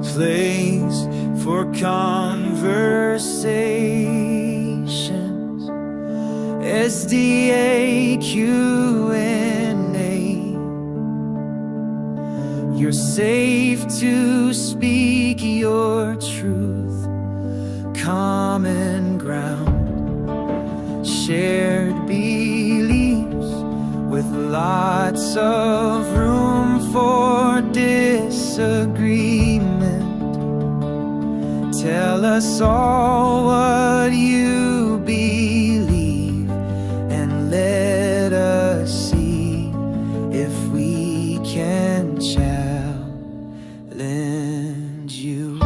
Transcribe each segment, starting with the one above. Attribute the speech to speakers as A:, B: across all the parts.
A: place for conversations. SDAQ&A. You're safe to speak your truth. Common ground, shared beliefs with lots of room for disagreement. Tell us all what you believe and let us see if we can challenge you.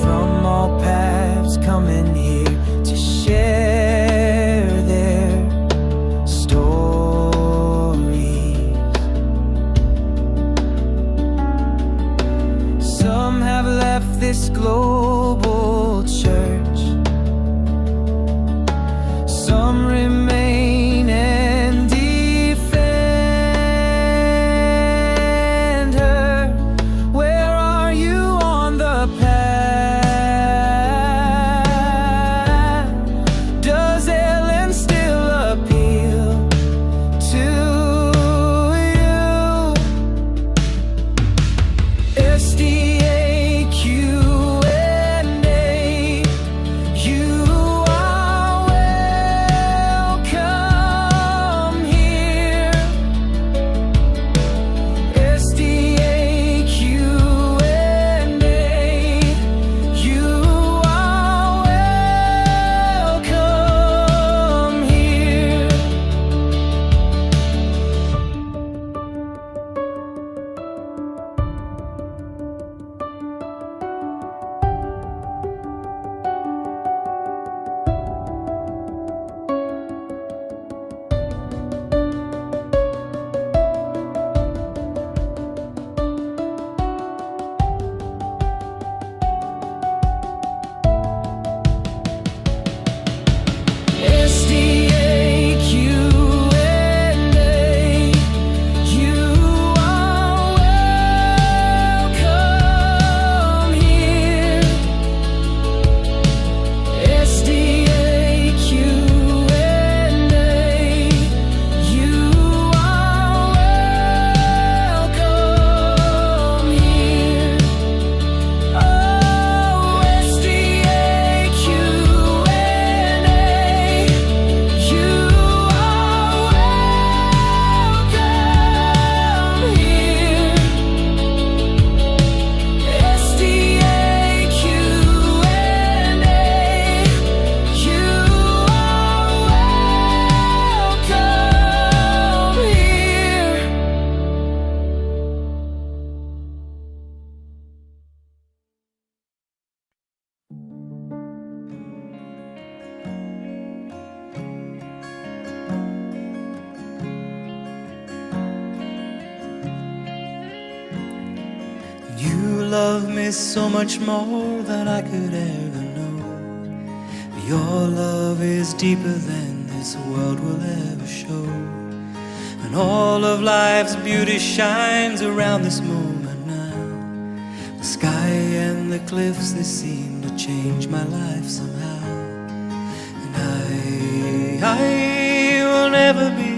A: From all paths coming here to share their stories. Some have left this global church, some remain and defend her. Where are you on the path? Does Ellen still appeal to you? SDAQ&A, you are welcome here. SDAQ&A, you are welcome here. SDAQ&A, you are welcome here. SDAQ&A, you are welcome here. Oh, SDAQ&A, you are welcome here. SDAQ&A, you
B: love me so much more than I could ever know. Your love is deeper than this world will ever show. And all of life's beauty shines around this moment now. The sky and the cliffs, they seem to change my life somehow. And I will never be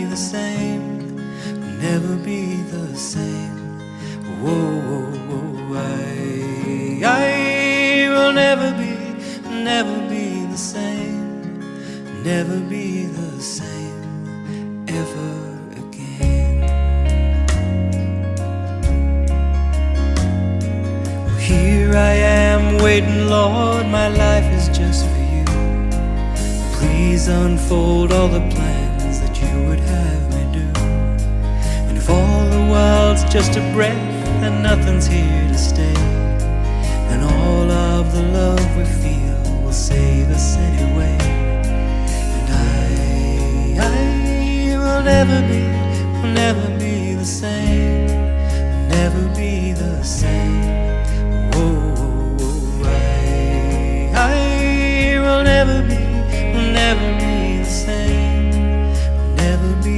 B: the same, will never be the same. Whoa, whoa, whoa, I will never be the same, never be the same ever again. Here I am waiting, Lord, my life is just for you. Please unfold all the plans that you would have me do. And if all the world's just a breath and nothing's here to stay, and all of the love we feel will save us anyway. And I will never be the same, will never be the same. Whoa, I will never be the same, will never be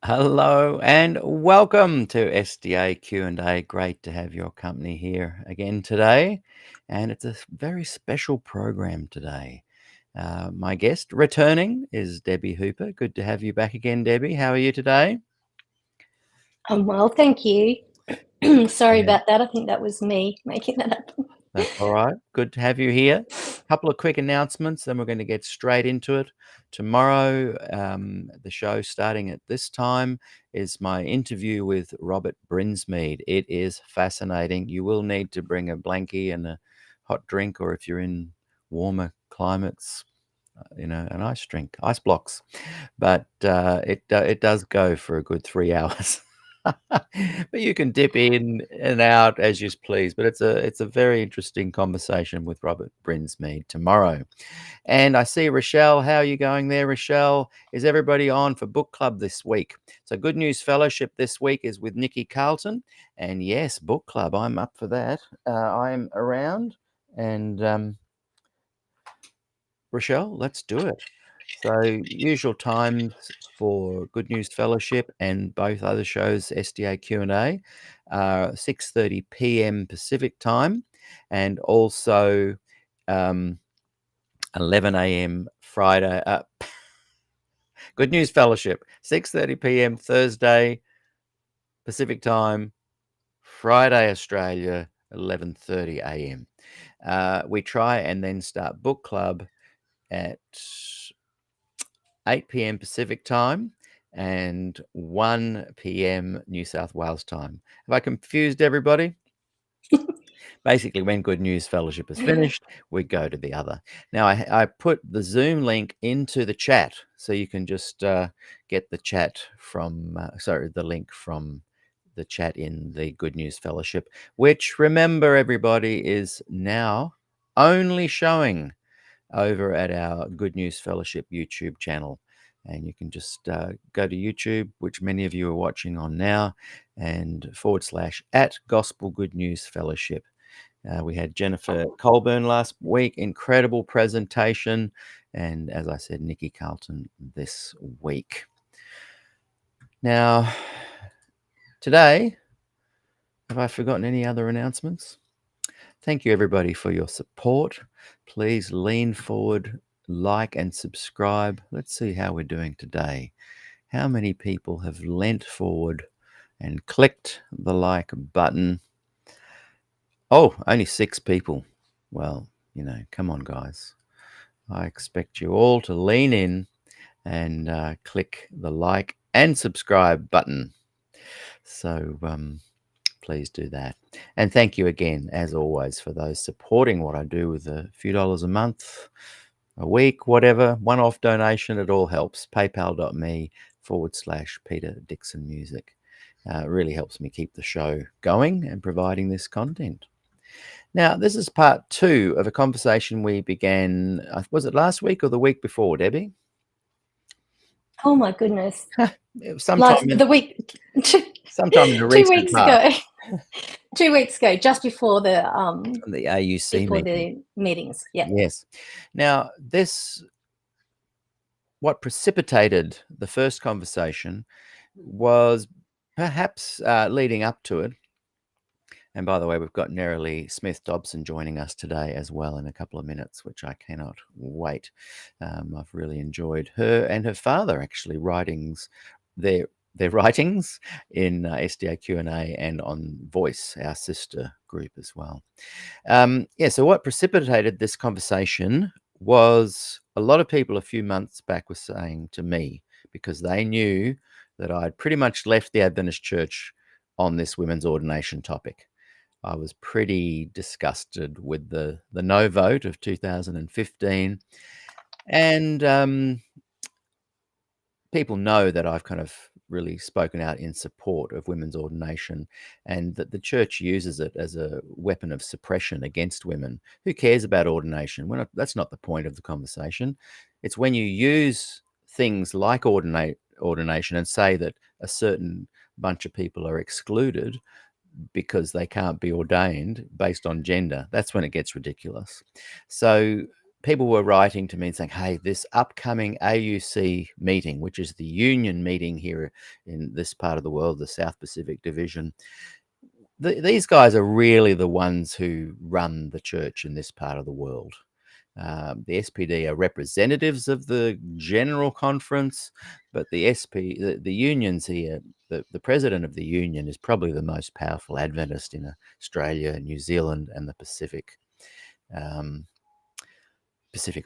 C: Hello and welcome to SDAQ&A. Great to have your company here again today. And it's a very special program today. My guest returning is Debbie Hooper. Good to have you back again, Debbie. How are you today?
D: Well, thank you. Sorry
C: Yeah,
D: about that. I think that was me making that up.
C: that's all right. Good to have you here. Couple of quick announcements, then we're going to get straight into it. Tomorrow, the show starting at this time is my interview with Robert Brinsmead. It is fascinating. You will need to bring a blankie and a hot drink, or if you're in warmer climates, an ice drink, ice blocks. But it does go for a good 3 hours. But you can dip in and out as you please. But it's a very interesting conversation with Robert Brinsmead tomorrow. And I see Rochelle. How are you going there, Rochelle? Is everybody on for book club this week? So Good News Fellowship this week is with Nikki Carlton. And yes, book club. I'm up for that. I'm around. And Rochelle, let's do it. So usual times for Good News Fellowship and both other shows, SDA Q&A, 6:30 p.m. Pacific time, and also 11 a.m. Friday. Good News Fellowship, 6:30 p.m. Thursday Pacific time, Friday Australia, 11:30 a.m. We try and then start book club at 8 p.m. Pacific time and 1 p.m. New South Wales time. Have I confused everybody? Basically, when Good News Fellowship is finished, we go to the other. Now, I put the Zoom link into the chat, so you can just get the chat from, the link from the chat in the Good News Fellowship, which, remember, everybody, is now only showing over at our Good News Fellowship YouTube channel. And you can just go to YouTube, which many of you are watching on now, and / at Gospel Good News Fellowship. We had Jennifer Colburn last week, incredible presentation. And as I said, Nikki Carlton this week. Now, today, have I forgotten any other announcements? Thank you, everybody, for your support. Please lean forward, like and subscribe. Let's see how we're doing today. How many people have leant forward and clicked the like button? Oh, only 6 people. Well, come on, guys. I expect you all to lean in and click the like and subscribe button. So, please do that. And thank you again, as always, for those supporting what I do with a few dollars a month, a week, whatever, one-off donation. It all helps. PayPal.me / Peter Dixon Music. It really helps me keep the show going and providing this content. Now, this is part 2 of a conversation we began, was it last week or the week before, Debbie?
D: Oh my goodness!
C: Sometime in
D: the week,
C: sometime in the
D: 2
C: recent
D: weeks
C: past.
D: ago. 2 weeks ago, just before the
C: AUC meeting.
D: the meetings. Yeah.
C: Yes. Now, what precipitated the first conversation was perhaps leading up to it. And by the way, we've got Nerilee Smith-Dobson joining us today as well in a couple of minutes, which I cannot wait. I've really enjoyed her and her father actually their writings in SDAQ&A and on Voice, our sister group as well. So what precipitated this conversation was a lot of people a few months back were saying to me, because they knew that I'd pretty much left the Adventist Church on this women's ordination topic. I was pretty disgusted with the no vote of 2015. And people know that I've kind of really spoken out in support of women's ordination, and that the church uses it as a weapon of suppression against women. Who cares about ordination? That's not the point of the conversation. It's when you use things like ordination and say that a certain bunch of people are excluded because they can't be ordained based on gender. That's when it gets ridiculous. So people were writing to me and saying, hey, this upcoming AUC meeting, which is the union meeting here in this part of the world, the South Pacific Division, these guys are really the ones who run the church in this part of the world. The SPD are representatives of the General Conference, but the unions here, the president of the union is probably the most powerful Adventist in Australia, New Zealand, and the Pacific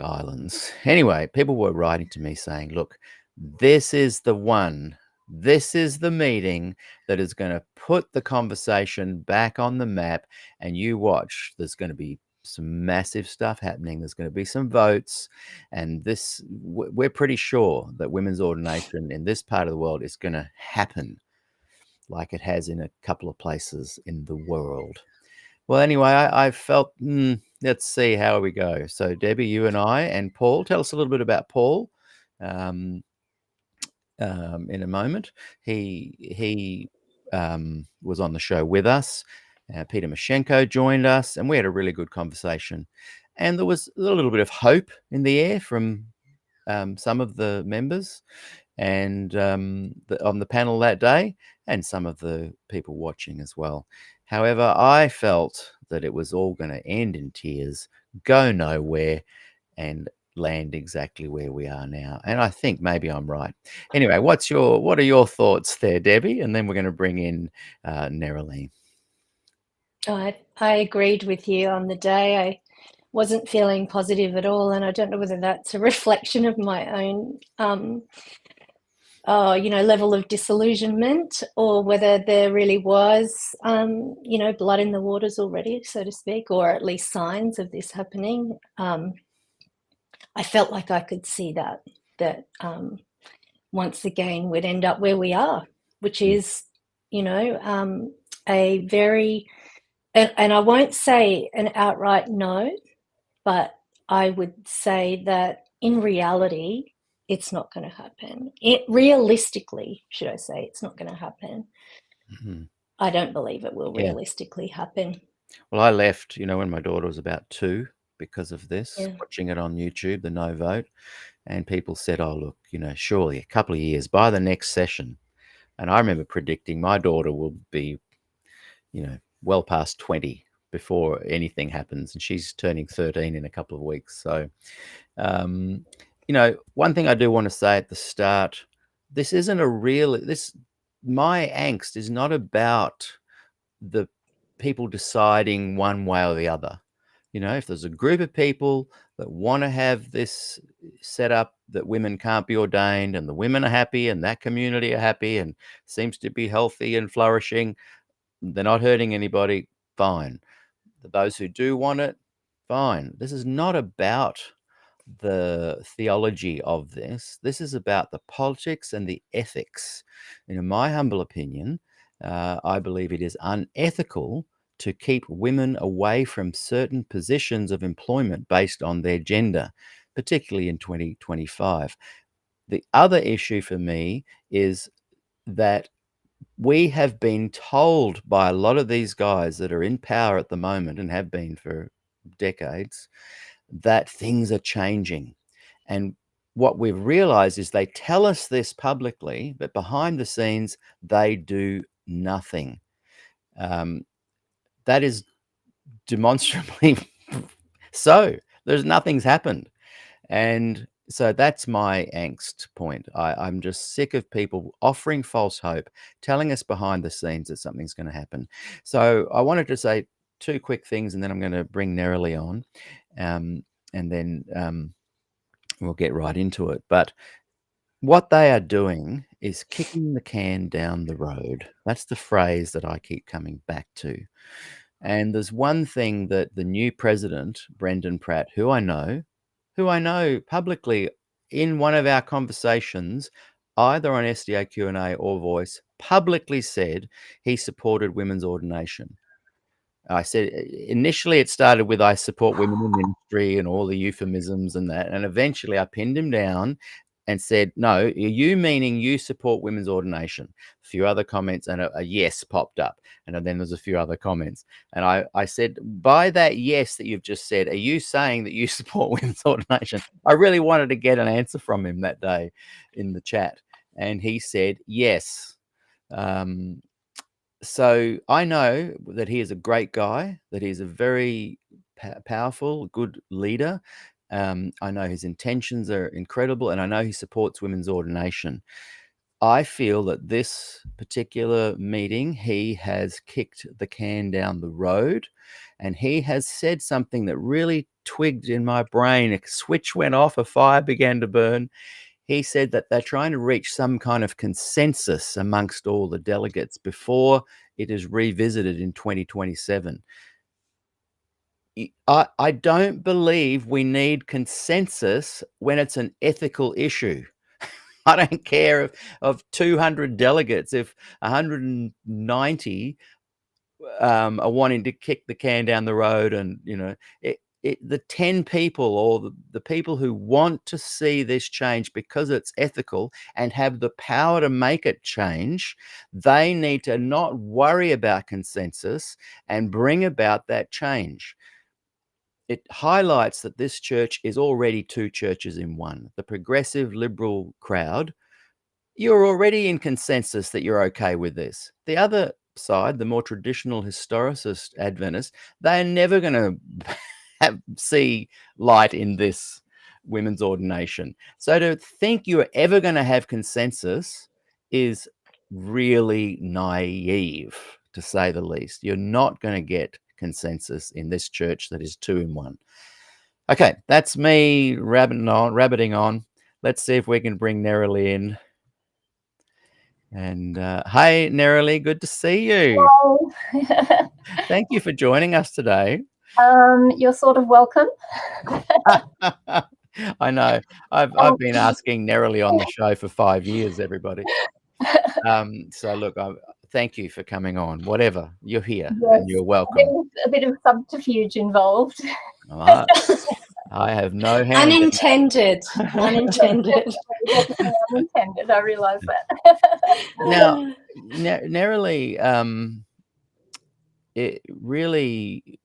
C: Islands. Anyway, people were writing to me saying, look, this is the one. This is the meeting that is going to put the conversation back on the map, and you watch. There's going to be some massive stuff happening. There's going to be some votes, and we're pretty sure that women's ordination in this part of the world is going to happen like it has in a couple of places in the world. Well, anyway, I felt, let's see how we go. So, Debbie, you and I and Paul, tell us a little bit about Paul in a moment. He was on the show with us. Peter Mashenko joined us, and we had a really good conversation. And there was a little bit of hope in the air from some of the members and on the panel that day, and some of the people watching as well. However, I felt that it was all going to end in tears, go nowhere, and land exactly where we are now. And I think maybe I'm right. Anyway, what are your thoughts there, Debbie? And then we're going to bring in Nerali.
D: I agreed with you on the day. I wasn't feeling positive at all, and I don't know whether that's a reflection of my own level of disillusionment, or whether there really was blood in the waters already, so to speak, or at least signs of this happening. I felt like I could see that once again we'd end up where we are, which is a very, and I won't say an outright no, but I would say that in reality it's not going to happen. Realistically, should I say, it's not going to happen. Mm-hmm. I don't believe it will realistically happen.
C: Well, I left, when my daughter was about 2 because of this, watching it on YouTube, the no vote, and people said, oh, look, surely a couple of years by the next session. And I remember predicting my daughter will be, well past 20 before anything happens, and she's turning 13 in a couple of weeks. So, one thing I do want to say at the start, this isn't my angst is not about the people deciding one way or the other. If there's a group of people that want to have this set up that women can't be ordained, and the women are happy and that community are happy and seems to be healthy and flourishing, they're not hurting anybody, fine. Those who do want it, fine. This is not about the theology of this. This is about the politics and the ethics. In my humble opinion, I believe it is unethical to keep women away from certain positions of employment based on their gender, particularly in 2025. The other issue for me is that we have been told by a lot of these guys that are in power at the moment, and have been for decades, that things are changing. And what we've realized is they tell us this publicly, but behind the scenes, they do nothing. That is demonstrably so. Nothing's happened. And so that's my angst point. I'm just sick of people offering false hope, telling us behind the scenes that something's going to happen. So I wanted to say 2 quick things, and then I'm going to bring Nerali on, and then we'll get right into it. But what they are doing is kicking the can down the road. That's the phrase that I keep coming back to. And there's one thing that the new president, Brendan Pratt, who I know publicly in one of our conversations, either on SDAQ&A or Voice, publicly said he supported women's ordination. I said, initially it started with, I support women in ministry and all the euphemisms and that. And eventually I pinned him down and said, no, are you meaning you support women's ordination? A few other comments, and a yes popped up. And then there's a few other comments. And I said, by that yes that you've just said, are you saying that you support women's ordination? I really wanted to get an answer from him that day in the chat. And he said, yes. So I know that he is a great guy, that he's a very powerful, good leader. I know his intentions are incredible, and I know he supports women's ordination. I feel that this particular meeting, he has kicked the can down the road, and he has said something that really twigged in my brain. A switch went off, a fire began to burn. He said that they're trying to reach some kind of consensus amongst all the delegates before it is revisited in 2027. I don't believe we need consensus when it's an ethical issue. I don't care of 200 delegates, if 190 are wanting to kick the can down the road, and the 10 people or the people who want to see this change because it's ethical and have the power to make it change, they need to not worry about consensus and bring about that change. It highlights that this church is already two churches in one. The progressive liberal crowd, you're already in consensus that you're okay with this. The other side, the more traditional historicist Adventists, they're never going to see light in this women's ordination. So to think you're ever going to have consensus is really naive, to say the least. You're not going to get consensus in this church that is two in one. Okay, that's me rabbiting on. Let's see if we can bring Nerily in. And hi, Nerily, good to see you.
E: Hello.
C: Thank you for joining us today.
E: You're sort of welcome.
C: I know. I've been asking Nerily on the show for 5 years, everybody. So look, thank you for coming on. Whatever, you're here,
E: Yes,
C: and you're welcome.
E: There's a bit of subterfuge involved.
C: I have no hand.
D: Unintended. Unintended.
E: Definitely unintended. I realise that.
C: Now, Nerily, it really,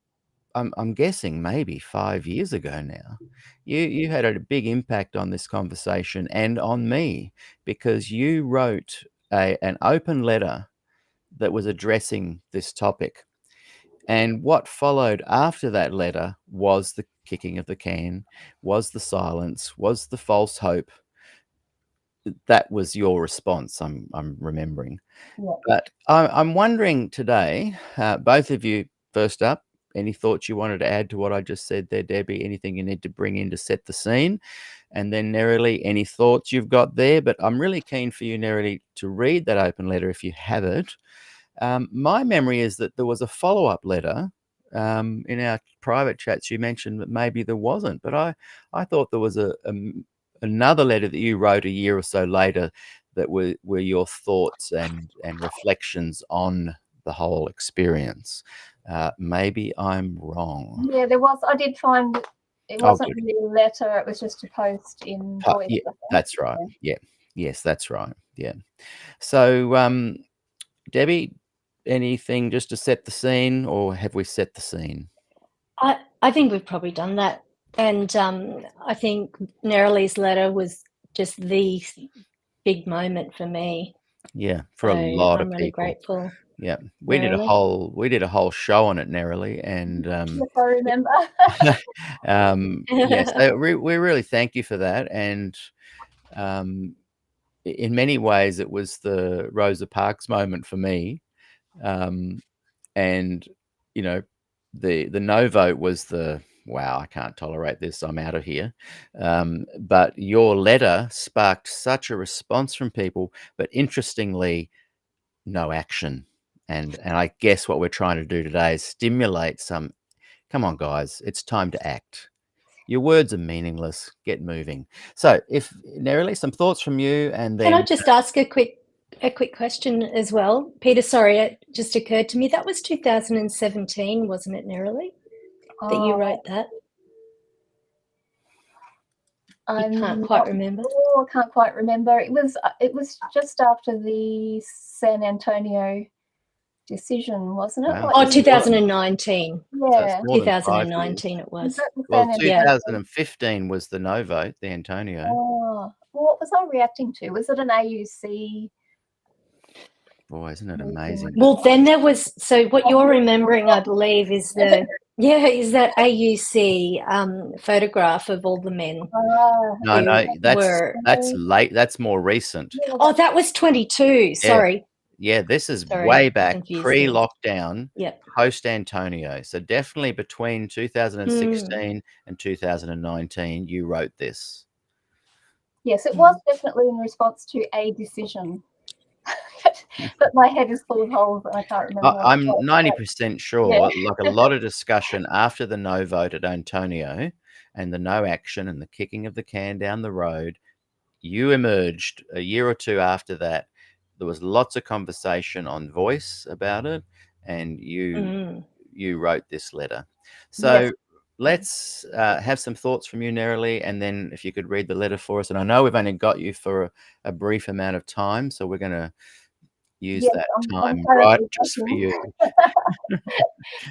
C: I'm guessing maybe 5 years ago now, you had a big impact on this conversation and on me, because you wrote an open letter that was addressing this topic. And what followed after that letter was the kicking of the can, was the silence, was the false hope. That was your response, I'm remembering.
E: Yeah.
C: But I'm wondering today, both of you, first up, any thoughts you wanted to add to what I just said there, Debbie? Anything you need to bring in to set the scene? And then Nerily, any thoughts you've got there? But I'm really keen for you, Nerily, to read that open letter if you have it. My memory is that there was a follow-up letter in our private chats. You mentioned that maybe there wasn't, but I thought there was another letter that you wrote a year or so later that were your thoughts and reflections on the whole experience. Maybe I'm wrong.
E: Yeah, there was. I did find it wasn't
C: good.
E: really a letter. It was just a post in Voice.
C: Yeah, that's right. Yeah. Yes, that's right. Yeah. So, Debbie, anything just to set the scene, or have we set the scene?
D: I think we've probably done that. And I think Nerily's letter was just the big moment for me.
C: Yeah, for a lot of people. I'm
D: really grateful.
C: Yeah, we did a whole show on it, Nerily, and
E: yes, I remember.
C: yes, we really thank you for that. And in many ways, it was the Rosa Parks moment for me. And the no vote was the wow, I can't tolerate this, I'm out of here. But your letter sparked such a response from people, but interestingly, no action. And I guess what we're trying to do today is stimulate some, come on, guys, it's time to act. Your words are meaningless. Get moving. So if Nerily, some thoughts from you, and then
D: can I just ask a quick question as well, Peter? Sorry, it just occurred to me that was 2017, wasn't it, Nerily, that you wrote that?
E: I'm
D: can't quite
E: not
D: remember.
E: sure, I can't quite remember. It was just after the San Antonio decision, wasn't it?
C: Wow.
E: What
D: Oh,
E: year?
D: 2019.
C: So
E: Yeah.
C: it's more than 5 years.
D: 2019 it
E: Was
D: was.
E: that the
C: Well,
E: San Antonio?
C: 2015 was the no vote, the Antonio.
E: Oh, what was I reacting to? Was it an AUC?
C: Boy, isn't it amazing?
D: Well, then there was, so what you're remembering, I believe, is that AUC photograph of all the men.
C: No, that's
D: were-
C: late. That's more recent.
D: Oh, that was 22. Sorry.
C: Yeah, this is
D: Sorry,
C: way back
D: confused me.
C: pre-lockdown,
D: Yep.
C: post Antonio. So definitely between 2016 and 2019, you wrote this.
E: Yes, it was definitely in response to a decision. But my head is full of holes and I can't remember.
C: I'm 90% sure,
E: Yeah.
C: like a lot of discussion after the no vote at Antonio and the no action and the kicking of the can down the road, you emerged a year or two after that. There was lots of conversation on Voice about it, and you wrote this letter. So
E: Yes.
C: let's have some thoughts from you, Nerily, and then if you could read the letter for us. And I know we've only got you for a brief amount of time, so we're going to use
E: Yes,
C: that
E: I'm
C: time
E: currently
C: right just for
E: working.
C: you.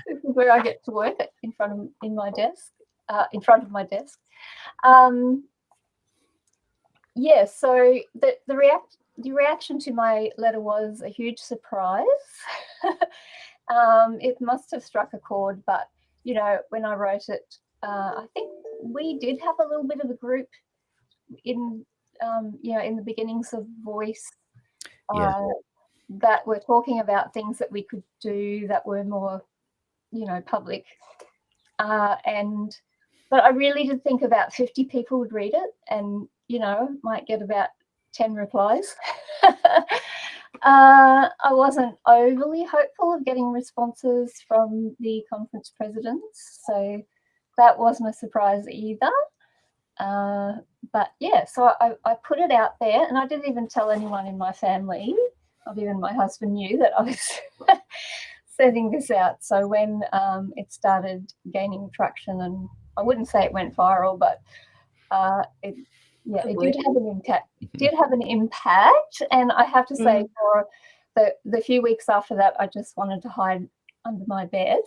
E: This is where I get to work, in front of my desk. Yeah, so the reaction to my letter was a huge surprise. It must have struck a chord, but you know, when I wrote it, I think we did have a little bit of a group in in the beginnings of Voice. That were talking about things that we could do that were more, public. But I really did think about 50 people would read it and, might get about 10 replies. I wasn't overly hopeful of getting responses from the conference presidents, so that wasn't a surprise either. But yeah, so I put it out there, and I didn't even tell anyone in my family. Not even my husband knew that I was sending this out. So when it started gaining traction, and I wouldn't say it went viral, but it did have an impact. It did have an impact, and I have to say, for the few weeks after that, I just wanted to hide under my bed.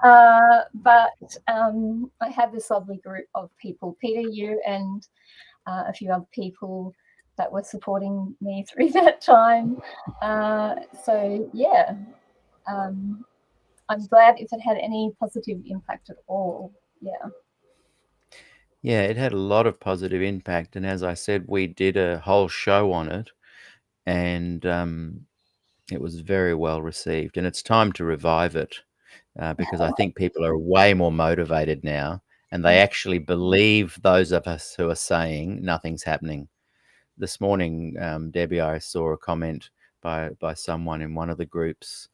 E: But I had this lovely group of people, Peter, you, and a few other people that were supporting me through that time. So yeah, I'm glad if it had any positive impact at all.
C: Yeah, it had a lot of positive impact, and as I said, we did a whole show on it, and it was very well received. And it's time to revive it because I think people are way more motivated now, and they actually believe those of us who are saying nothing's happening. This morning, Debbie, I saw a comment by someone in one of the groups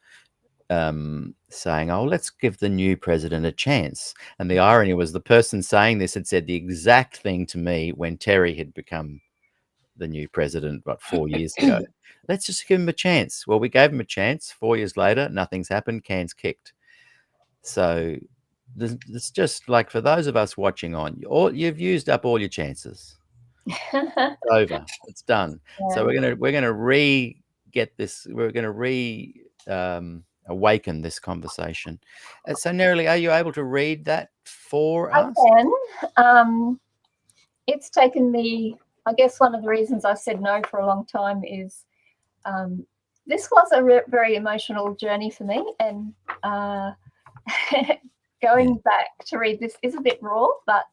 C: saying, "Oh, let's give the new president a chance." And the irony was the person saying this had said the exact thing to me when Terry had become the new president, 4 years ago. Let's just give him a chance. Well, we gave him a chance. 4 years later, nothing's happened. Can's kicked. So it's just like for those of us watching on, you've used up all your chances. It's over. It's done.
E: Yeah.
C: So we're gonna get this. We're gonna awaken this conversation. So, Nerily, are you able to read that for us?
E: I can. It's taken me. I guess one of the reasons I said no for a long time is this was a very emotional journey for me, and going back to read this is a bit raw, but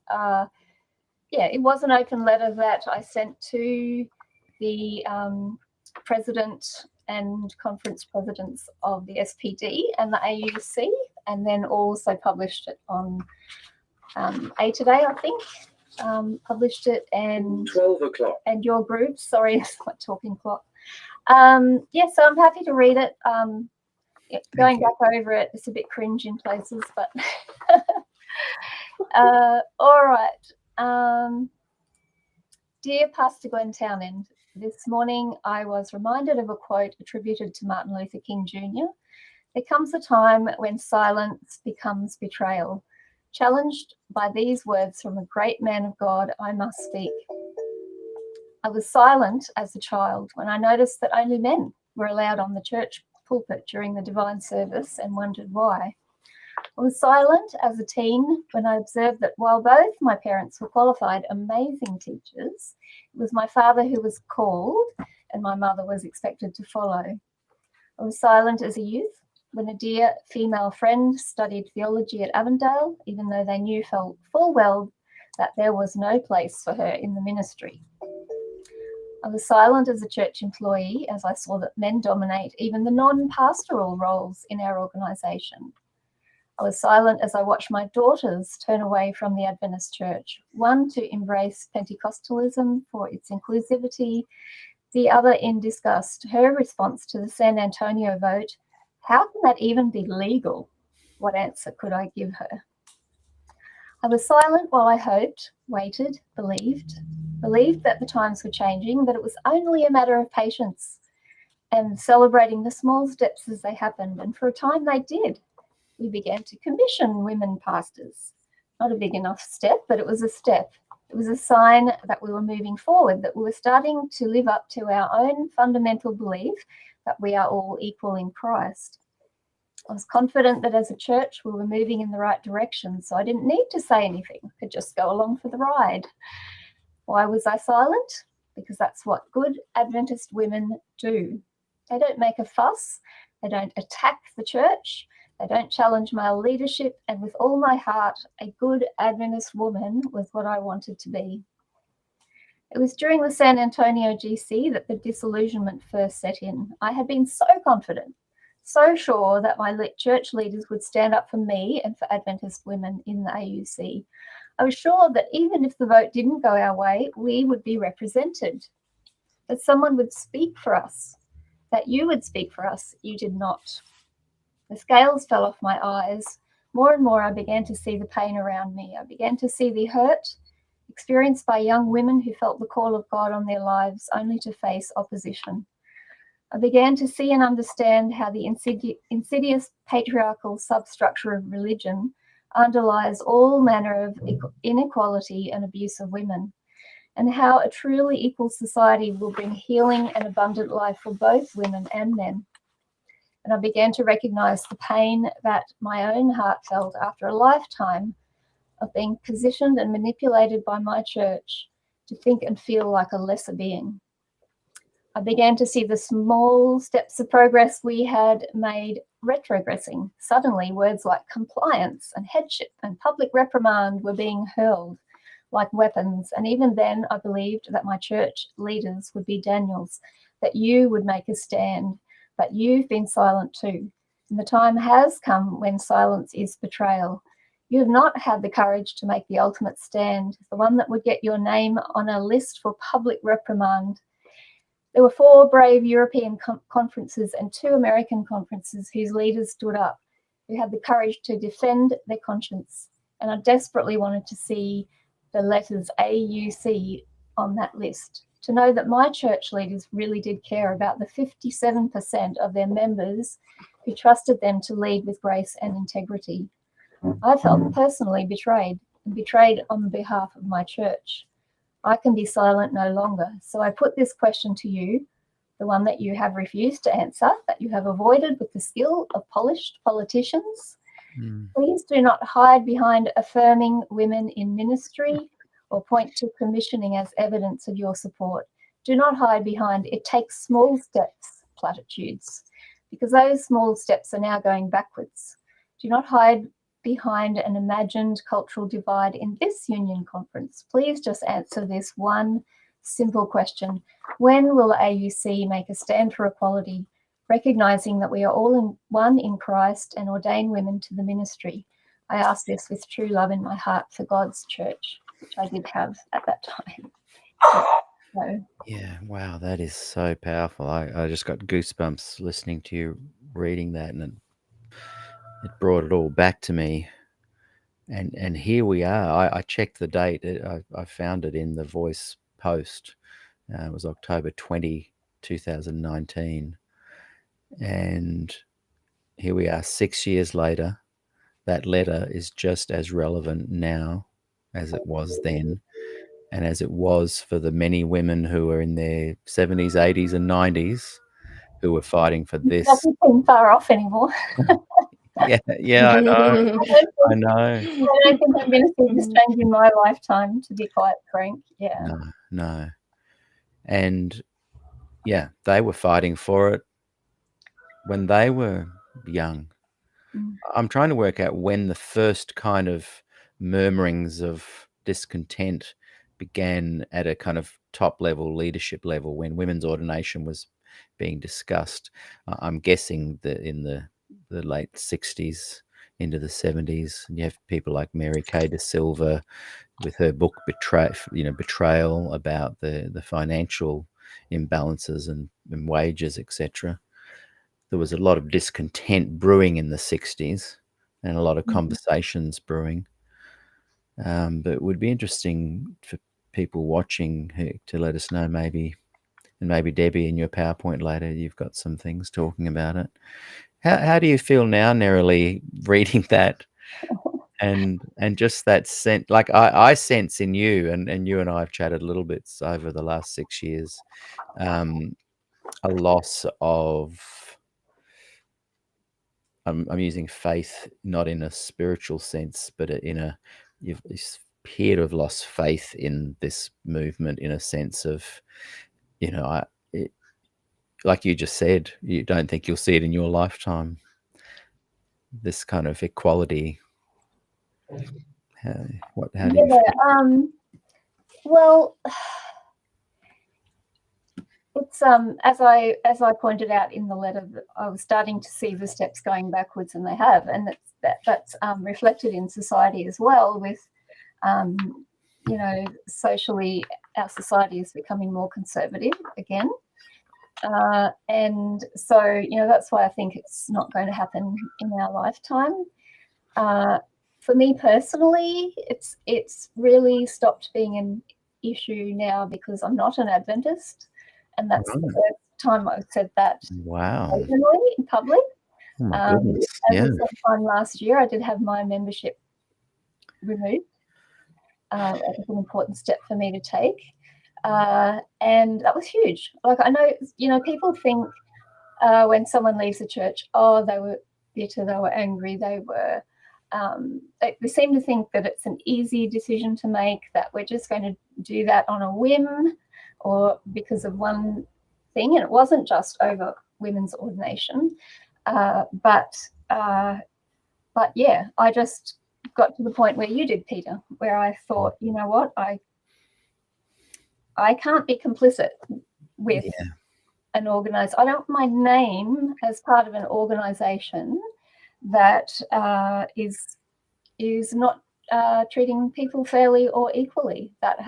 E: it was an open letter that I sent to the president and conference presidents of the SPD and the AUC, and then also published it on A Today, I think. Published it, and
A: 12 o'clock.
E: And your group. Sorry, it's my talking clock. So I'm happy to read it. Going back over it, it's a bit cringe in places, but all right. Dear Pastor Glenn Townend, this morning I was reminded of a quote attributed to Martin Luther King Jr. There comes a time when silence becomes betrayal. Challenged by these words from a great man of God, I must speak. I was silent as a child when I noticed that only men were allowed on the church pulpit during the divine service and wondered why. I was silent as a teen when I observed that while both my parents were qualified, amazing teachers, it was my father who was called and my mother was expected to follow. I was silent as a youth when a dear female friend studied theology at Avondale, even though they knew full well that there was no place for her in the ministry. I was silent as a church employee as I saw that men dominate even the non-pastoral roles in our organisation. I was silent as I watched my daughters turn away from the Adventist Church, one to embrace Pentecostalism for its inclusivity, the other in disgust. Her response to the San Antonio vote, how can that even be legal? What answer could I give her? I was silent while I hoped, waited, believed that the times were changing, that it was only a matter of patience and celebrating the small steps as they happened. And for a time they did. We began to commission women pastors. Not a big enough step, but it was a step. It was a sign that we were moving forward, that we were starting to live up to our own fundamental belief that we are all equal in Christ. I was confident that as a church we were moving in the right direction, so I didn't need to say anything. I could just go along for the ride. Why was I silent? Because that's what good Adventist women do. They don't make a fuss. They don't attack the church. They don't challenge male leadership. And with all my heart, a good Adventist woman was what I wanted to be. It was during the San Antonio GC that the disillusionment first set in. I had been so confident, so sure that my church leaders would stand up for me and for Adventist women in the AUC. I was sure that even if the vote didn't go our way, we would be represented, that someone would speak for us, that you would speak for us. You did not. The scales fell off my eyes. More and more I began to see the pain around me. I began to see the hurt experienced by young women who felt the call of God on their lives only to face opposition. I began to see and understand how the insidious patriarchal substructure of religion underlies all manner of inequality and abuse of women, and how a truly equal society will bring healing and abundant life for both women and men. And I began to recognize the pain that my own heart felt after a lifetime of being positioned and manipulated by my church to think and feel like a lesser being. I began to see the small steps of progress we had made retrogressing. Suddenly, words like compliance and headship and public reprimand were being hurled like weapons. And even then, I believed that my church leaders would be Daniels, that you would make a stand, but you've been silent too. And the time has come when silence is betrayal. You have not had the courage to make the ultimate stand, the one that would get your name on a list for public reprimand. There were 4 brave European conferences and 2 American conferences whose leaders stood up, who had the courage to defend their conscience. And I desperately wanted to see the letters AUC on that list, to know that my church leaders really did care about the 57% of their members who trusted them to lead with grace and integrity. I felt personally betrayed, and betrayed on behalf of my church. I can be silent no longer. So I put this question to you, the one that you have refused to answer, that you have avoided with the skill of polished politicians. Please do not hide behind affirming women in ministry or point to commissioning as evidence of your support. Do not hide behind "it takes small steps" platitudes, because those small steps are now going backwards. Do not hide behind an imagined cultural divide in this union conference. Please just answer this one simple question. When will AUC make a stand for equality, recognizing that we are all one in Christ and ordain women to the ministry? I ask this with true love in my heart for God's church, which I did have at that time. So,
C: Yeah, wow, that is so powerful. I just got goosebumps listening to you reading that, and it brought it all back to me. And here we are. I checked the date. I found it in the Voice post. It was October 20, 2019. And here we are 6 years later, that letter is just as relevant now as it was then, and as it was for the many women who were in their 70s, 80s, and 90s who were fighting for
E: It
C: this.
E: doesn't seem far off anymore.
C: Yeah, I know. I know.
E: I don't think I'm going to see this change in my lifetime, to be quite frank. Yeah.
C: No. And yeah, they were fighting for it when they were young. I'm trying to work out when the first kind of murmurings of discontent began at a kind of top level, leadership level, when women's ordination was being discussed. I'm guessing that in the late 60s into the 70s, you have people like Mary Kay de Silva with her book Betrayal, about the financial imbalances and wages, etc. There was a lot of discontent brewing in the 60s and a lot of conversations brewing. But it would be interesting for people watching to let us know, maybe, and maybe Debbie, in your PowerPoint later, you've got some things talking about it. How do you feel now, Nerily, reading that? And just that sense, like I sense in you, and you and I have chatted a little bit over the last 6 years, a loss of, I'm using faith not in a spiritual sense, but you've appeared to have lost faith in this movement in a sense of, like you just said, you don't think you'll see it in your lifetime. This kind of equality. How do you feel?
E: Well, it's as I pointed out in the letter, that I was starting to see the steps going backwards, and they have, and that's reflected in society as well. With socially, our society is becoming more conservative again, and so that's why I think it's not going to happen in our lifetime. For me personally, it's really stopped being an issue now because I'm not an Adventist, and that's the first time I've said that openly in public.
C: Oh my goodness.
E: As of sometime last year, I did have my membership removed. It was an important step for me to take, and that was huge. Like, I know, people think when someone leaves the church, oh, they were bitter, they were angry, they seem to think that it's an easy decision to make, that we're just going to do that on a whim or because of one thing. And it wasn't just over women's ordination, but yeah, I just got to the point where you did, Peter, where I thought, you know what, I can't be complicit with an organisation. I don't want my name as part of an organisation that is not treating people fairly or equally, that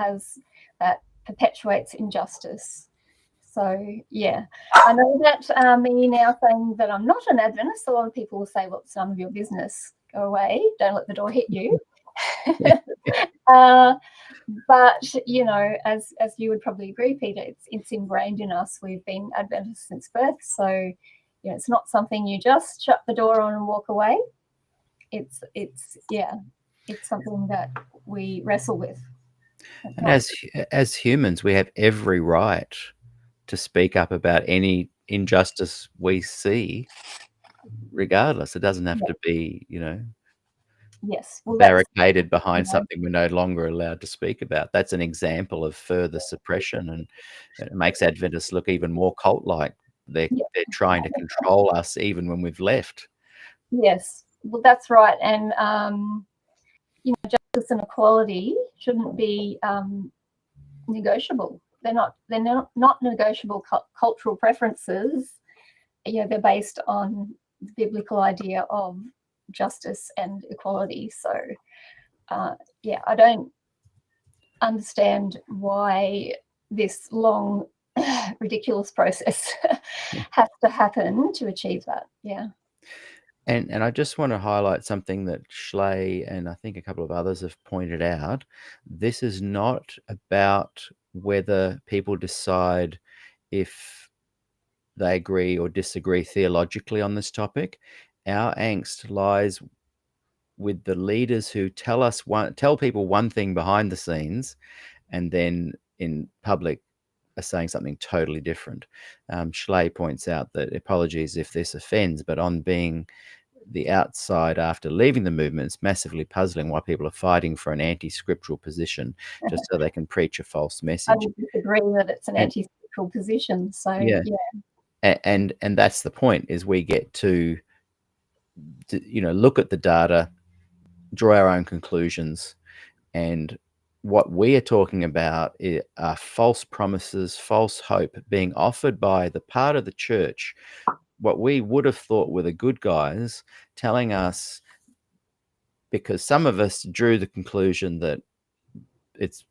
E: perpetuates injustice. So yeah, I know that me now saying that I'm not an Adventist, a lot of people will say, well, it's none of your business, go away, don't let the door hit you. But as you would probably agree, Peter, it's ingrained in us. We've been Adventists since birth, so it's not something you just shut the door on and walk away. It's something that we wrestle with.
C: And as humans, we have every right to speak up about any injustice we see, regardless. It doesn't have to be, barricaded behind something we're no longer allowed to speak about. That's an example of further suppression, and it makes Adventists look even more cult-like. They're trying to control us even when we've left.
E: Yes, well, that's right. And justice and equality shouldn't be negotiable. They're not negotiable cultural preferences. They're based on the biblical idea of justice and equality. So I don't understand why this long ridiculous process has to happen to achieve that.
C: And I just want to highlight something that Schley and I think a couple of others have pointed out. This is not about whether people decide if they agree or disagree theologically on this topic. Our angst lies with the leaders who tell people one thing behind the scenes, and then in public are saying something totally different. Schley points out that, apologies if this offends, but on being the outside after leaving the movement, it's massively puzzling why people are fighting for an anti-scriptural position just so they can preach a false
E: I
C: message.
E: would disagree that it's an
C: And-
E: anti-scriptural position. So
C: Yeah.
E: yeah.
C: And that's the point, is we get to look at the data, draw our own conclusions, and what we are talking about are false promises, false hope being offered by the part of the church, what we would have thought were the good guys, telling us, because some of us drew the conclusion that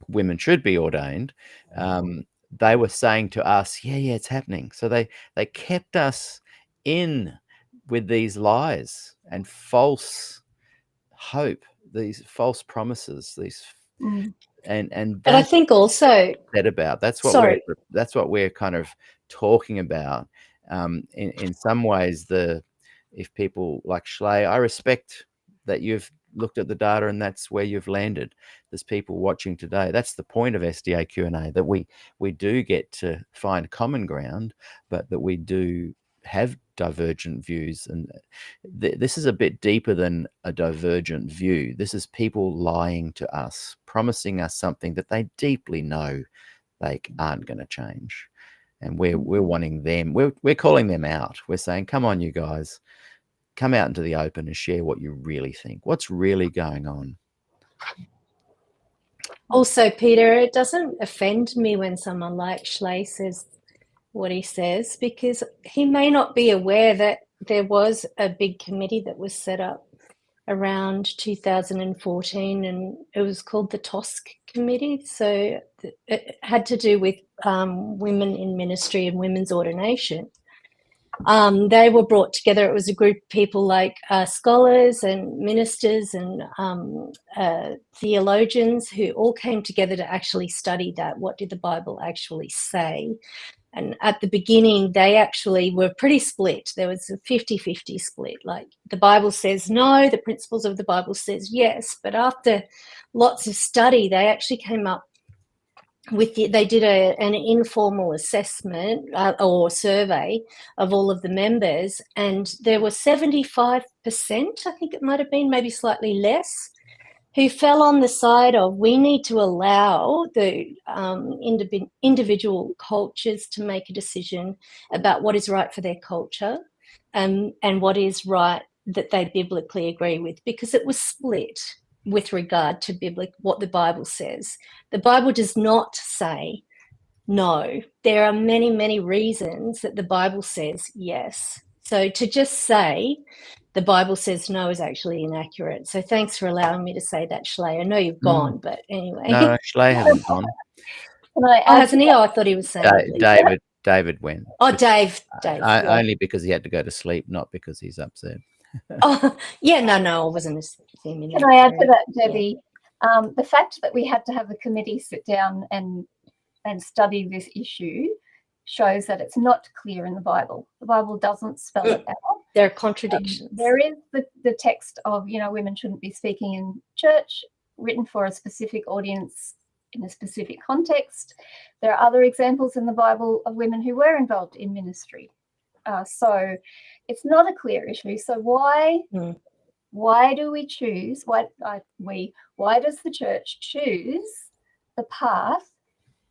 C: women should be ordained. They were saying to us, yeah, it's happening. So they kept us in with these lies and false hope, these false promises, these and
D: But I think also,
C: that about that's what we're kind of talking about. In some ways, if people like Schley, I respect that you've looked at the data and that's where you've landed. There's people watching today. That's the point of SDAQ&A, that we do get to find common ground, but that we do have divergent views. And this is a bit deeper than a divergent view. This is people lying to us, promising us something that they deeply know they aren't going to change. And we're wanting them, we're calling them out. We're saying, come on, you guys, come out into the open and share what you really think. What's really going on?
D: Also, Peter, it doesn't offend me when someone like Schley says what he says, because he may not be aware that there was a big committee that was set up around 2014, and it was called the TOSC committee. So it had to do with women in ministry and women's ordination. They were brought together. It was a group of people like scholars and ministers and theologians who all came together to actually study that. What did the Bible actually say? And at the beginning, they actually were pretty split. There was a 50-50 split. Like, the Bible says no, the principles of the Bible says yes. But after lots of study, they actually came up with they did an informal assessment or survey of all of the members, and there were 75%, I think it might have been, maybe slightly less, who fell on the side of, we need to allow the individual cultures to make a decision about what is right for their culture and what is right that they biblically agree with, because it was split with regard to what the Bible says. The Bible does not say no. There are many, many reasons that the Bible says yes. So to just say the Bible says no is actually inaccurate. So thanks for allowing me to say that, Schley. I know you've gone, but anyway.
C: No, Schley hasn't gone.
D: Hasn't he? Oh, I thought he was saying
C: David went.
D: Oh, Dave.
C: Yeah. Only because he had to go to sleep, not because he's upset.
D: Oh, yeah, no, I wasn't assuming that.
E: Can I add to that, Debbie? Yeah. The fact that we had to have the committee sit down and study this issue shows that it's not clear in the Bible. The Bible doesn't spell it out.
D: There are contradictions.
E: There is the text of, women shouldn't be speaking in church, written for a specific audience in a specific context. There are other examples in the Bible of women who were involved in ministry. So it's not a clear issue. So why do we choose? Why does the church choose the path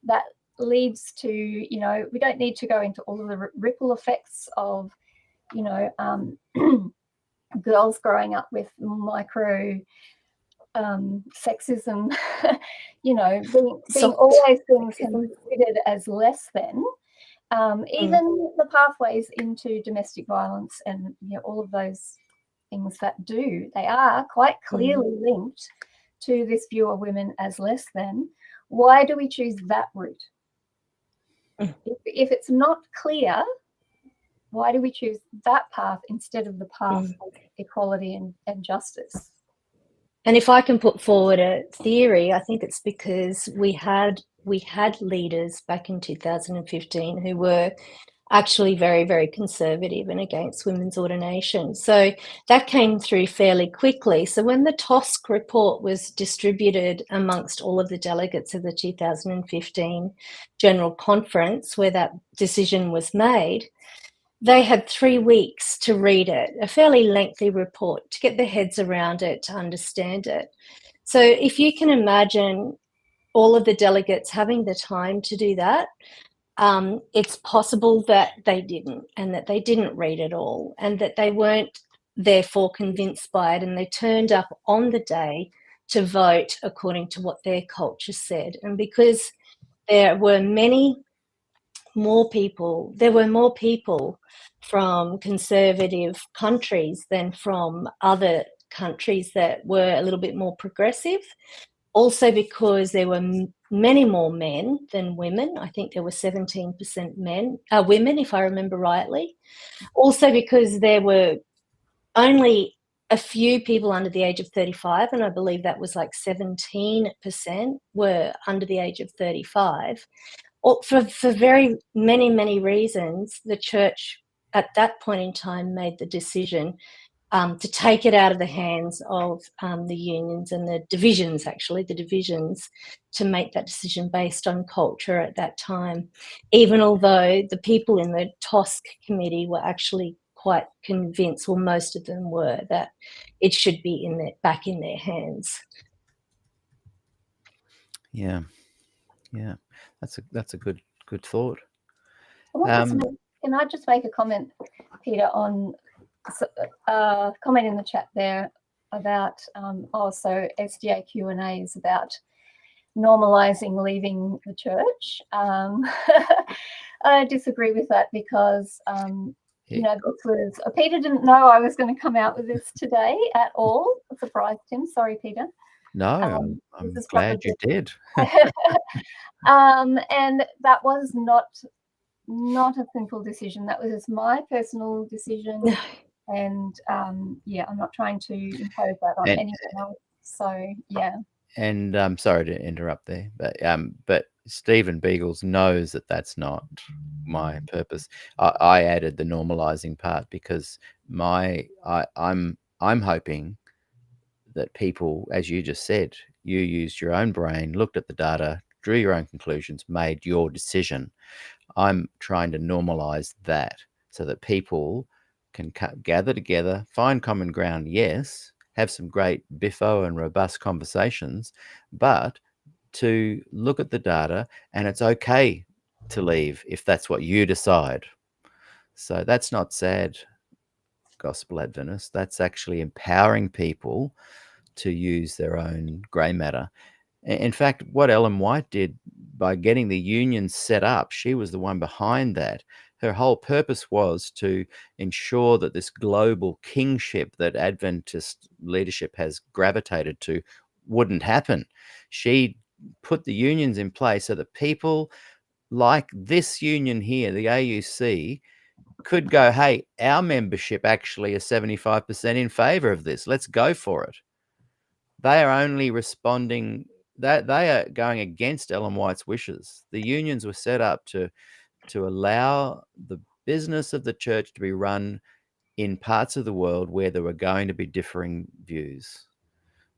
E: that leads to, we don't need to go into all of the ripple effects of, girls growing up with micro sexism, being always being considered as less than. Even the pathways into domestic violence and all of those things that they are quite clearly linked to this view of women as less than. Why do we choose that route? If it's not clear, why do we choose that path instead of the path of equality and justice?
D: And if I can put forward a theory, I think it's because we had leaders back in 2015 who were actually very, very conservative and against women's ordination. So that came through fairly quickly. So when the TOSC report was distributed amongst all of the delegates of the 2015 General Conference, where that decision was made, they had 3 weeks to read it, a fairly lengthy report, to get their heads around it, to understand it. So if you can imagine all of the delegates having the time to do that, it's possible that they didn't, and that they didn't read it all, and that they weren't therefore convinced by it, and they turned up on the day to vote according to what their culture said. And because there were more people from conservative countries than from other countries that were a little bit more progressive. Also because there were many more men than women. I think there were 17% women, if I remember rightly. Also because there were only a few people under the age of 35, and I believe that was like 17% were under the age of 35. For very many reasons, the church at that point in time made the decision to take it out of the hands of the unions and the divisions, to make that decision based on culture at that time, even although the people in the TOSC committee were actually quite convinced, well, most of them were, that it should be back in their hands.
C: Yeah, that's a good thought.
E: Can I just make a comment, Peter, on a comment in the chat there about so SDAQ&A is about normalizing leaving the church. I disagree with that because this was Peter didn't know I was going to come out with this today at all. It surprised him. Sorry, Peter.
C: No, I'm glad you did.
E: And that was not a simple decision. That was my personal decision. And I'm not trying to impose that on anyone else. So yeah.
C: And I'm sorry to interrupt there, but Stephen Beagles knows that that's not my purpose. I added the normalizing part because I'm hoping that people, as you just said, you used your own brain, looked at the data, drew your own conclusions, made your decision. I'm trying to normalize that so that people can gather together, find common ground, yes, have some great biffo and robust conversations, but to look at the data, and it's okay to leave if that's what you decide. So that's not sad, Gospel Adventists. That's actually empowering people to use their own grey matter. In fact, what Ellen White did by getting the union set up, she was the one behind that. Her whole purpose was to ensure that this global kingship that Adventist leadership has gravitated to wouldn't happen. She put the unions in place so that people like this union here, the AUC, could go, hey, our membership actually is 75% in favour of this. Let's go for it. They are only responding, that they are going against Ellen White's wishes. The unions were set up to allow the business of the church to be run in parts of the world where there were going to be differing views.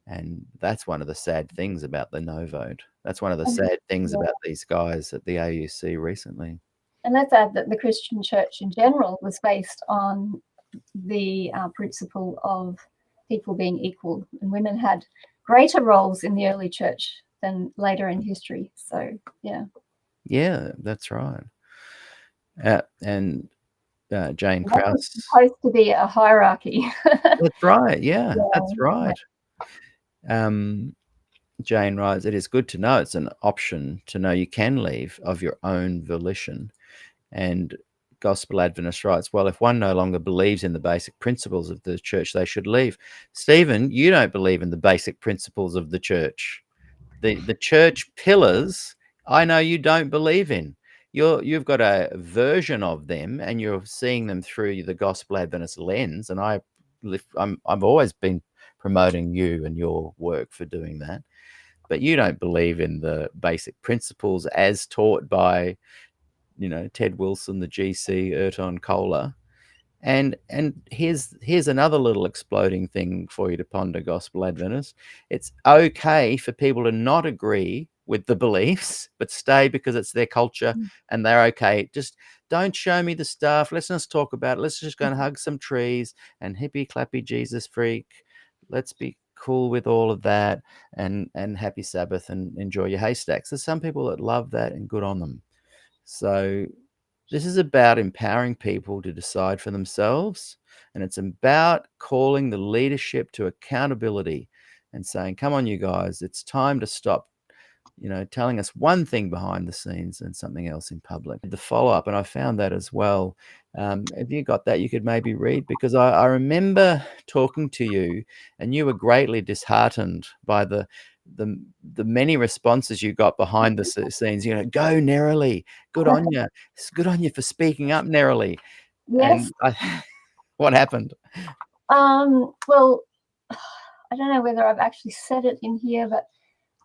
C: And that's one of the sad things about the no vote. That's one of the sad things about these guys at the AUC recently.
E: And let's add that the Christian church in general was based on the principle of people being equal, and women had greater roles in the early church than later in history. So, yeah.
C: Yeah, that's right. And Jane Krause.
E: It's supposed to be a hierarchy.
C: That's right. Yeah, that's right. Jane writes, it is good to know it's an option to know you can leave of your own volition. And Gospel Adventist writes, well, if one no longer believes in the basic principles of the church, they should leave. Stephen, you don't believe in the basic principles of the church. The church pillars, I know you don't believe in. You've got a version of them and you're seeing them through the Gospel Adventist lens. And I've always been promoting you and your work for doing that. But you don't believe in the basic principles as taught by Ted Wilson, the GC, Erton Kohler. And here's another little exploding thing for you to ponder, Gospel Adventists. It's okay for people to not agree with the beliefs, but stay because it's their culture and they're okay. Just don't show me the stuff. Let's just talk about it. Let's just go and hug some trees and hippie clappy Jesus freak. Let's be cool with all of that and happy Sabbath and enjoy your haystacks. There's some people that love that and good on them. So this is about empowering people to decide for themselves, and it's about calling the leadership to accountability and saying, come on, you guys, it's time to stop, telling us one thing behind the scenes and something else in public. The follow-up, and I found that as well. If you got that, you could maybe read, because I remember talking to you and you were greatly disheartened by the many responses you got behind the scenes. Go Nerily, good on you. It's good on you for speaking up, Nerily.
E: Yes.
C: And what happened?
E: Well, I don't know whether I've actually said it in here, but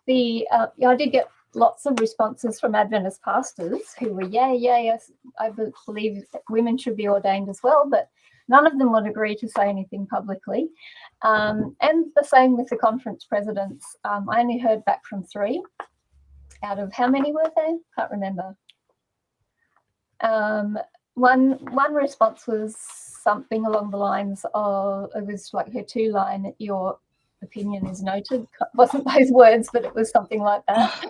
E: I did get lots of responses from Adventist pastors who were, yes, I believe that women should be ordained as well, but none of them would agree to say anything publicly. And the same with the conference presidents. I only heard back from 3 out of how many were there? Can't remember. One response was something along the lines of, it was like her 2-line, your opinion is noted. It wasn't those words, but it was something like that.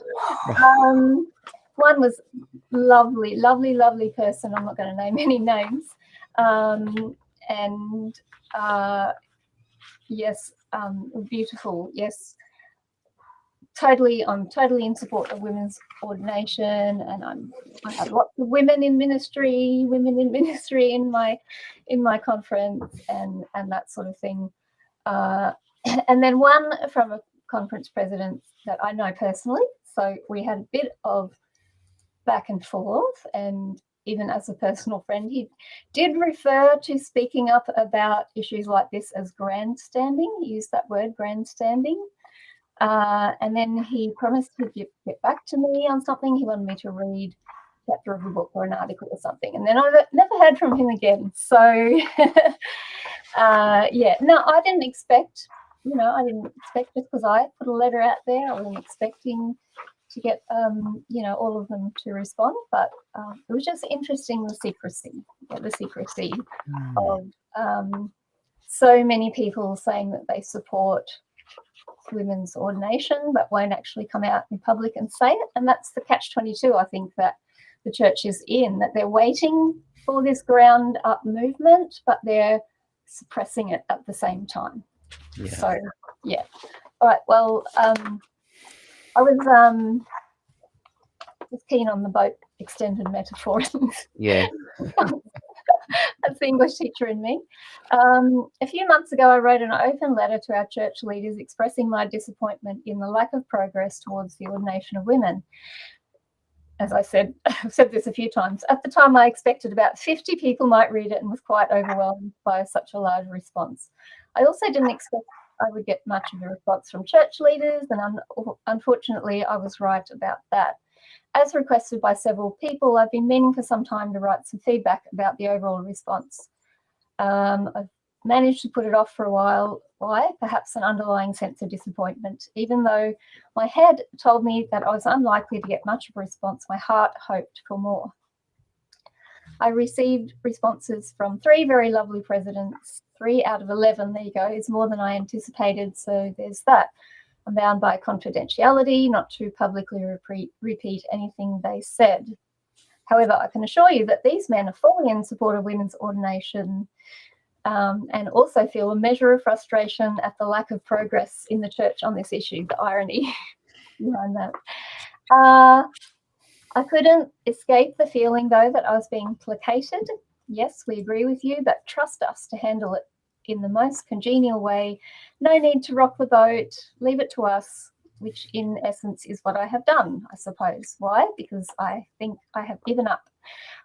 E: One was lovely person. I'm not going to name any names. Yes, beautiful. Yes, I'm totally in support of women's ordination, and I have lots of women in ministry in my conference, and that sort of thing. And then one from a conference president that I know personally, so we had a bit of back and forth, and even as a personal friend, he did refer to speaking up about issues like this as grandstanding. He used that word, grandstanding. And then he promised to get back to me on something. He wanted me to read a chapter of a book or an article or something. And then I never heard from him again. So, I didn't expect, just because I put a letter out there, I wasn't expecting to get, all of them to respond. But it was just interesting, the secrecy of so many people saying that they support women's ordination but won't actually come out in public and say it. And that's the catch-22, I think, that the church is in, that they're waiting for this ground up movement, but they're suppressing it at the same time. Yeah. So, yeah. All right, well, I was keen on the boat extended metaphor.
C: Yeah.
E: That's the English teacher in me. A few months ago, I wrote an open letter to our church leaders expressing my disappointment in the lack of progress towards the ordination of women. As I said, I've said this a few times. At the time, I expected about 50 people might read it and was quite overwhelmed by such a large response. I also didn't expect I would get much of a response from church leaders, and unfortunately, I was right about that. As requested by several people, I've been meaning for some time to write some feedback about the overall response. I've managed to put it off for a while. Why? Perhaps an underlying sense of disappointment. Even though my head told me that I was unlikely to get much of a response, my heart hoped for more. I received responses from 3 very lovely presidents. 3 out of 11, there you go, is more than I anticipated, so there's that. I'm bound by confidentiality not to publicly repeat anything they said. However, I can assure you that these men are fully in support of women's ordination, and also feel a measure of frustration at the lack of progress in the church on this issue, the irony behind that. I couldn't escape the feeling, though, that I was being placated. Yes, we agree with you, but trust us to handle it in the most congenial way. No need to rock the boat, leave it to us, which in essence is what I have done, I suppose. Why? Because I think I have given up.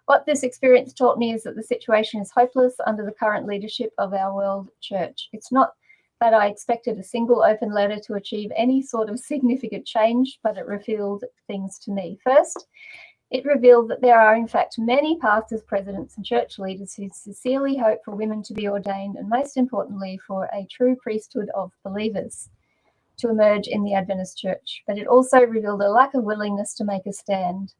E: What this experience taught me is that the situation is hopeless under the current leadership of our world church. It's not that I expected a single open letter to achieve any sort of significant change, but it revealed things to me. First, It revealed that there are, in fact, many pastors, presidents, and church leaders who sincerely hope for women to be ordained, and most importantly, for a true priesthood of believers to emerge in the Adventist Church. But it also revealed a lack of willingness to make a stand.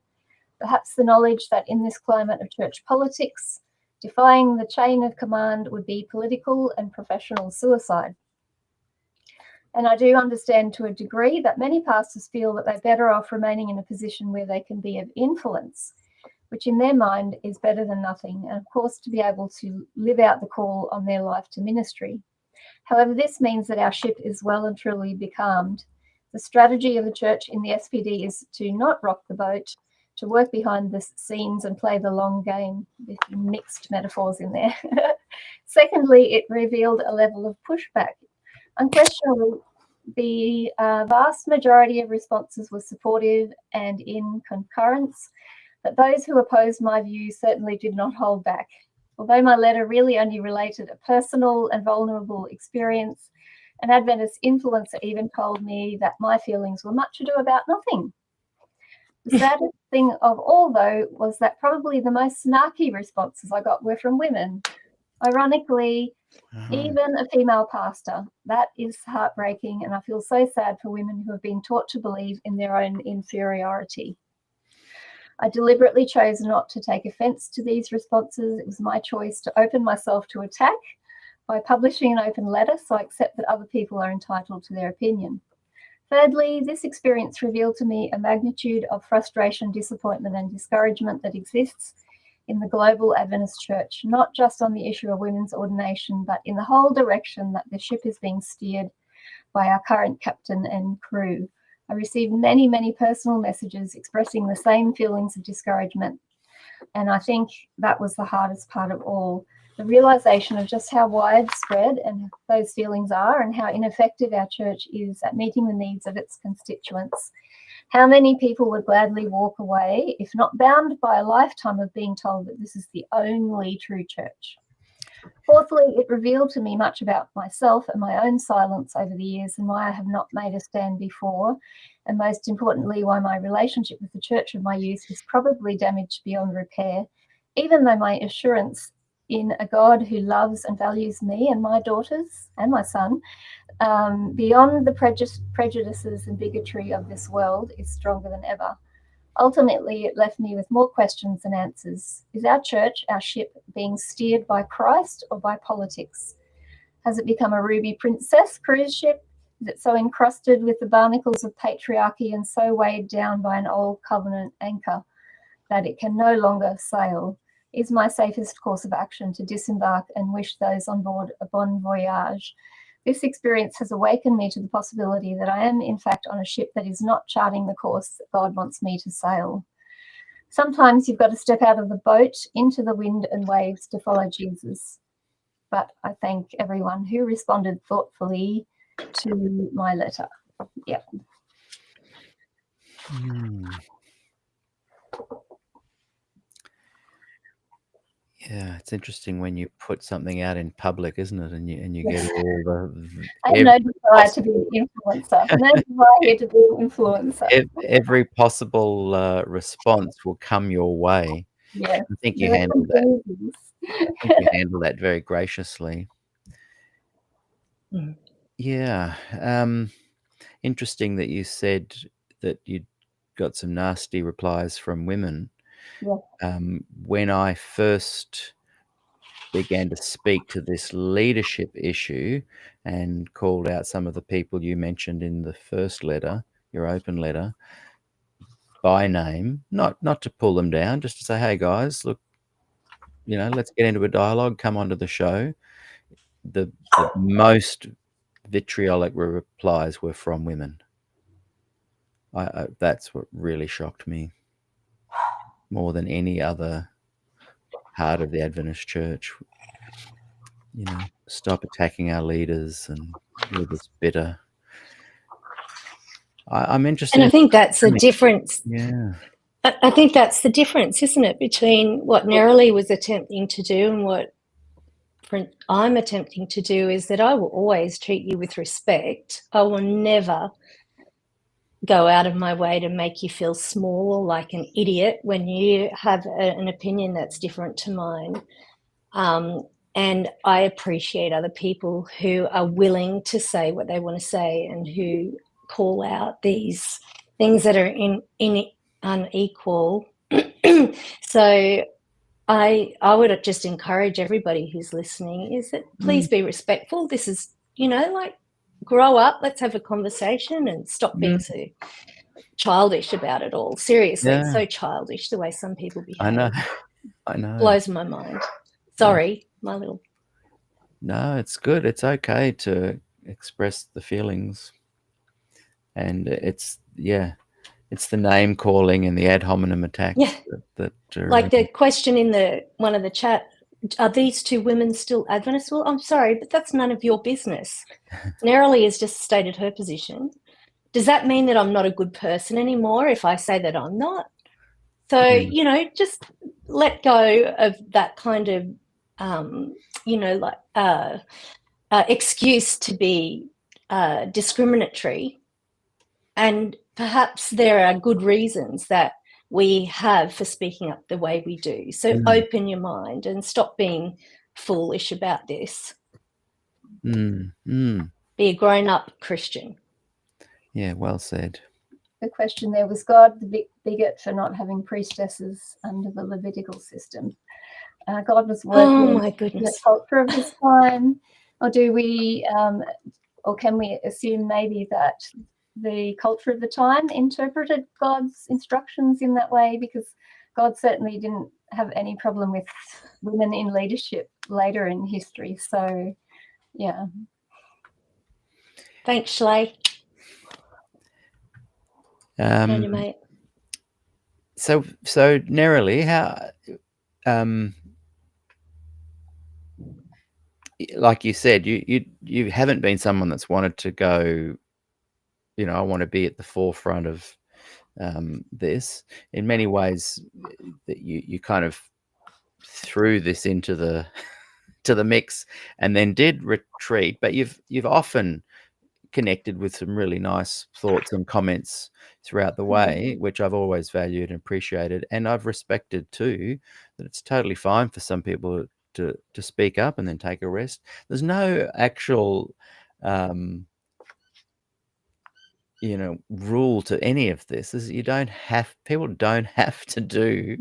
E: Perhaps the knowledge that in this climate of church politics, defying the chain of command would be political and professional suicide. And I do understand to a degree that many pastors feel that they're better off remaining in a position where they can be of influence, which in their mind is better than nothing, and of course to be able to live out the call on their life to ministry. However, this means that our ship is well and truly becalmed. The strategy of the church in the SPD is to not rock the boat, to work behind the scenes and play the long game, with mixed metaphors in there. Secondly, it revealed a level of pushback. Unquestionably, the vast majority of responses were supportive and in concurrence, but those who opposed my view certainly did not hold back. Although my letter really only related a personal and vulnerable experience, an Adventist influencer even told me that my feelings were much ado about nothing. The saddest thing of all, though, was that probably the most snarky responses I got were from women. Ironically, even a female pastor. That is heartbreaking, and I feel so sad for women who have been taught to believe in their own inferiority. I deliberately chose not to take offence to these responses. It was my choice to open myself to attack by publishing an open letter, so I accept that other people are entitled to their opinion. Thirdly, this experience revealed to me a magnitude of frustration, disappointment, and discouragement that exists in the global Adventist Church, not just on the issue of women's ordination, but in the whole direction that the ship is being steered by our current captain and crew. I received many, many personal messages expressing the same feelings of discouragement, and I think that was the hardest part of all. The realization of just how widespread and those feelings are, and how ineffective our church is at meeting the needs of its constituents. How many people would gladly walk away, if not bound by a lifetime of being told that this is the only true church? Fourthly, it revealed to me much about myself and my own silence over the years, and why I have not made a stand before, and most importantly, why my relationship with the church of my youth is probably damaged beyond repair, even though my assurance in a God who loves and values me and my daughters and my son, beyond the prejudices and bigotry of this world, is stronger than ever. Ultimately, it left me with more questions than answers. Is our church, our ship, being steered by Christ or by politics? Has it become a Ruby Princess cruise ship? Is it so encrusted with the barnacles of patriarchy and so weighed down by an old covenant anchor that it can no longer sail? Is my safest course of action to disembark and wish those on board a bon voyage? This experience has awakened me to the possibility that I am, in fact, on a ship that is not charting the course that God wants me to sail. Sometimes you've got to step out of the boat into the wind and waves to follow Jesus. But I thank everyone who responded thoughtfully to my letter. Yeah.
C: Yeah, it's interesting when you put something out in public, isn't it? And you get all the
E: I have no desire to be an influencer. No desire to be an influencer.
C: Every possible response will come your way.
E: Yeah.
C: I think you handled that. I think you handled that very graciously. Yeah. Interesting that you said that you got some nasty replies from women.
E: Yeah.
C: When I first began to speak to this leadership issue and called out some of the people you mentioned in the first letter, your open letter, by name, not to pull them down, just to say, hey guys, look, let's get into a dialogue, come onto the show. The most vitriolic replies were from women. That's what really shocked me more than any other part of the Adventist Church. Stop attacking our leaders and you're just bitter. I'm interested.
D: And I think that's the difference.
C: Yeah.
D: I think that's the difference, isn't it, between what Neroli was attempting to do and what I'm attempting to do, is that I will always treat you with respect. I will never go out of my way to make you feel small or like an idiot when you have an opinion that's different to mine. And I appreciate other people who are willing to say what they want to say and who call out these things that are unequal. So I would just encourage everybody who's listening is that please be respectful. This is, like, grow up, let's have a conversation and stop being so childish about it all. Seriously, it's so childish the way some people behave.
C: I know.
D: Blows my mind. Sorry, my little...
C: No, it's good. It's okay to express the feelings. And it's the name calling and the ad hominem attacks that are,
D: like the question in one of the chat, are these two women still Adventists? Well, I'm sorry, but that's none of your business. Nerily has just stated her position. Does that mean that I'm not a good person anymore if I say that I'm not? So, just let go of that kind of, excuse to be discriminatory. And perhaps there are good reasons that we have for speaking up the way we do. So open your mind and stop being foolish about this. Be a grown-up Christian.
C: Yeah, well said.
E: The question there, was God the bigot for not having priestesses under the Levitical system? God was working in the culture of his time, or do we, or can we assume maybe that the culture of the time interpreted God's instructions in that way? Because God certainly didn't have any problem with women in leadership later in history. So, yeah.
D: Thanks, Shley. And your mate.
C: So Nerily, how, like you said, you haven't been someone that's wanted to go, I want to be at the forefront of this. In many ways, that you kind of threw this into the mix and then did retreat, but you've often connected with some really nice thoughts and comments throughout the way, which I've always valued and appreciated, and I've respected too, that it's totally fine for some people to speak up and then take a rest. There's no actual rule to any of this. People don't have to do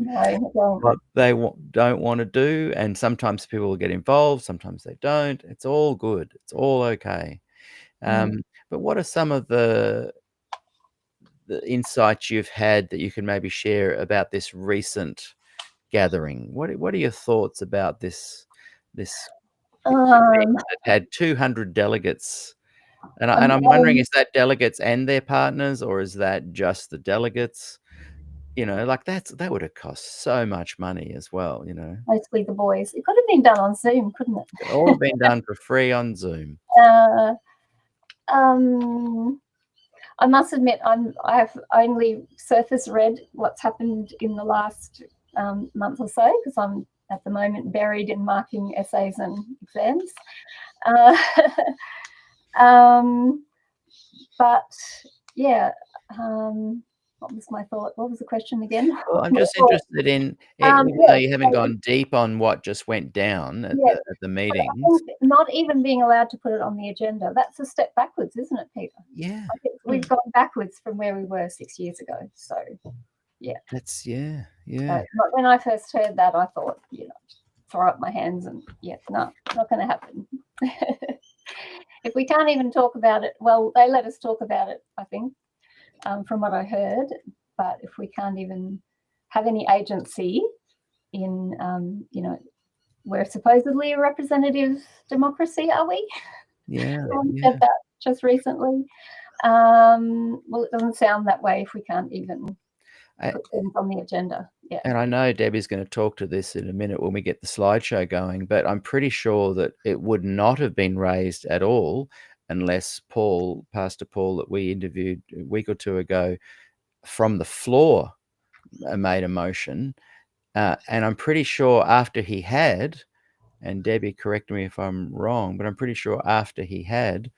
C: what they don't want to do, and sometimes people will get involved, sometimes they don't. It's all good. It's all okay. But what are some of the insights you've had that you can maybe share about this recent gathering? What are your thoughts about this event that had 200 delegates? And I'm wondering, is that delegates and their partners, or is that just the delegates? Like that would have cost so much money as well,
E: Mostly the boys. It could have been done on Zoom, couldn't it?
C: It all been done for free on Zoom.
E: I must admit, I've only surface read what's happened in the last month or so, because I'm at the moment buried in marking essays and exams. But yeah, what was my thought? What was the question again?
C: Well, I'm just interested in, even though you haven't gone deep on what just went down at the meetings.
E: Not even being allowed to put it on the agenda, that's a step backwards, isn't it, Peter?
C: Yeah.
E: I think we've gone backwards from where we were 6 years ago. So, yeah.
C: That's, yeah.
E: But when I first heard that, I thought, throw up my hands and, no, not going to happen. If we can't even talk about it, well, they let us talk about it, I think, from what I heard. But if we can't even have any agency in, we're supposedly a representative democracy, are we?
C: Yeah.
E: Said that just recently. Well, it doesn't sound that way if we can't even put things on the agenda. Yeah.
C: And I know Debbie's going to talk to this in a minute when we get the slideshow going, but I'm pretty sure that it would not have been raised at all unless Pastor Paul, that we interviewed a week or two ago, from the floor made a motion. And I'm pretty sure after he had, and Debbie, correct me if I'm wrong, but I'm pretty sure after he had,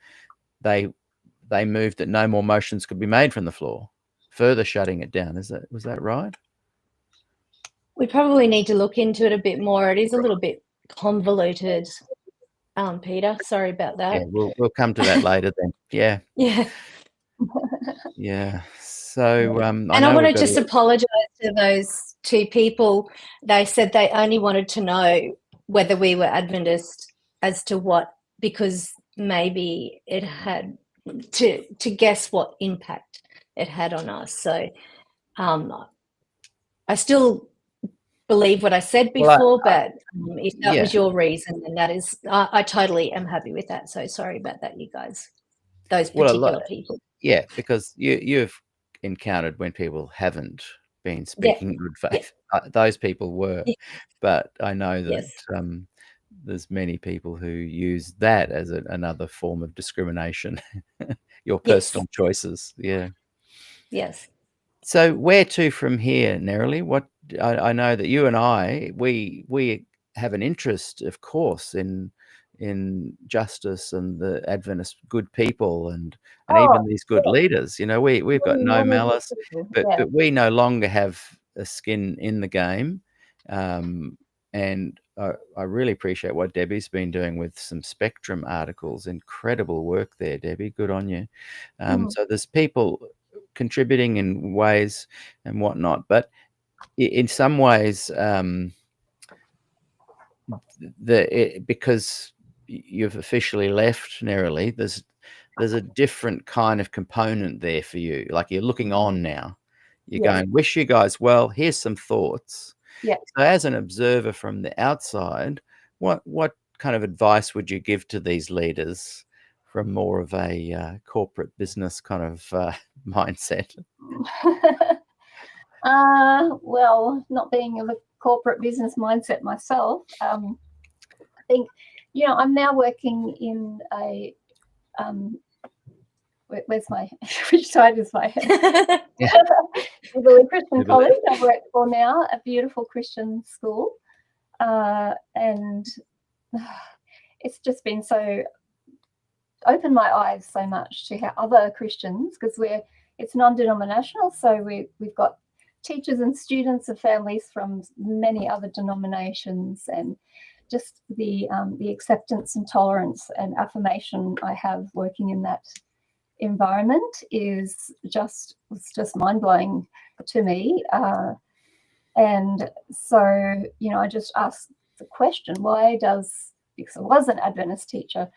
C: they they moved that no more motions could be made from the floor, further shutting it down. Was that right?
D: We probably need to look into it a bit more. It is a little bit convoluted, Peter. Sorry about that.
C: Yeah, we'll come to that later then. Yeah.
D: Yeah.
C: Yeah. So
D: And I want to just apologise to those two people. They said they only wanted to know whether we were Adventist as to what, because maybe it had to guess what impact it had on us. So I still believe what I said before, but if that was your reason, then that is, I totally am happy with that. So sorry about that, you guys, those particular people.
C: Yeah, because you've encountered when people haven't been speaking good faith. Those people were, but I know that there's many people who use that as another form of discrimination. Your personal choices. Yeah.
D: Yes.
C: So where to from here, Nerily? What I know that you and we have an interest, of course, in justice and the Adventist good people and even these good leaders. You know, we've got no malice, but we no longer have a skin in the game. And I really appreciate what Debbie's been doing with some Spectrum articles. Incredible work there, Debbie. Good on you. So there's people contributing in ways and whatnot, but in some ways, because you've officially left Nerily, there's a different kind of component there for you. Like you're looking on now. You're going, wish you guys well. Here's some thoughts.
E: Yeah.
C: So as an observer from the outside, what kind of advice would you give to these leaders from more of a corporate business kind of mindset?
E: Well, not being of a corporate business mindset myself, I think, I'm now working in a where's my which side is my head? Jubilee Christian College. I work for now, a beautiful Christian school, and it's just been so opened my eyes so much to how other Christians, because it's non-denominational, so we've got teachers and students and families from many other denominations, and just the acceptance and tolerance and affirmation I have working in that environment was just mind-blowing to me. And so, I just asked the question, because I was an Adventist teacher,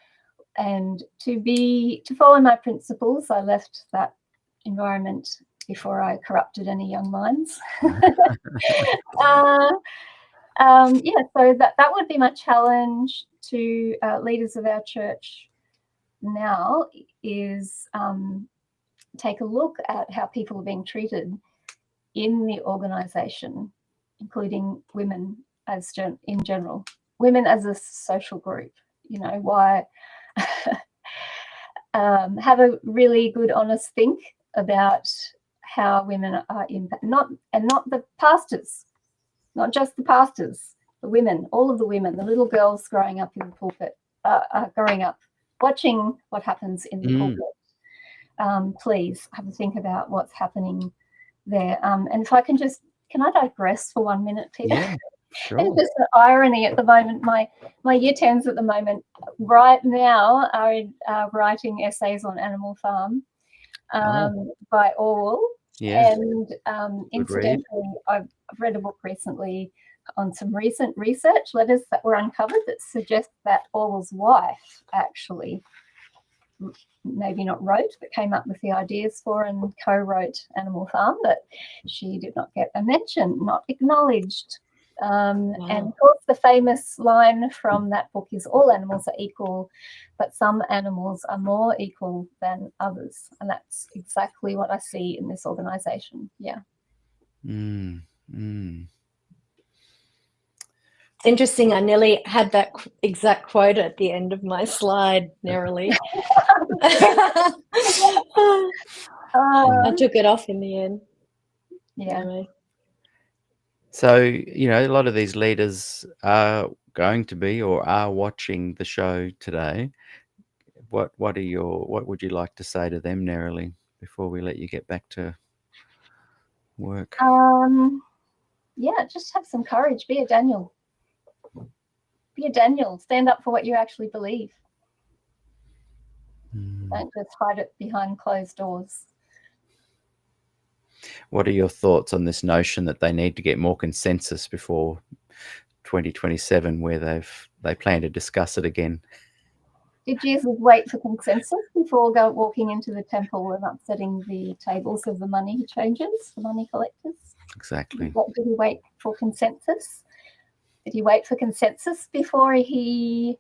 E: and to follow my principles, I left that environment before I corrupted any young minds. So that would be my challenge to leaders of our church now, is take a look at how people are being treated in the organisation, including women in general, women as a social group. Why have a really good, honest think about how women are impacted, not the pastors, not just the pastors, the women, all of the women, the little girls growing up in the pulpit, growing up watching what happens in the pulpit. Please have a think about what's happening there. And if I can I digress for 1 minute, Peter?
C: Yeah, sure.
E: It's just an irony at the moment. My year 10s at the moment right now are writing essays on Animal Farm by Orwell.
C: Yeah.
E: And incidentally, I've read a book recently on some recent research letters that were uncovered that suggest that Orwell's wife actually maybe not wrote, but came up with the ideas for and co-wrote Animal Farm, but she did not get a mention, not acknowledged. And of course, the famous line from that book is, all animals are equal, but some animals are more equal than others. And that's exactly what I see in this organisation. Yeah.
D: It's interesting. I nearly had that exact quote at the end of my slide, narrowly. I took it off in the end.
E: Yeah.
D: Anyway.
C: So, a lot of these leaders are going to be or are watching the show today. what would you like to say to them, Nerily, before we let you get back to work?
E: Yeah, just have some courage. Be a Daniel. Be a Daniel. Stand up for what you actually believe. Don't just hide it behind closed doors.
C: What are your thoughts on this notion that they need to get more consensus before 2027, where they plan to discuss it again?
E: Did Jesus wait for consensus before walking into the temple and upsetting the tables of the money changers, the money collectors?
C: Exactly.
E: Did he wait for consensus? Did he wait for consensus before he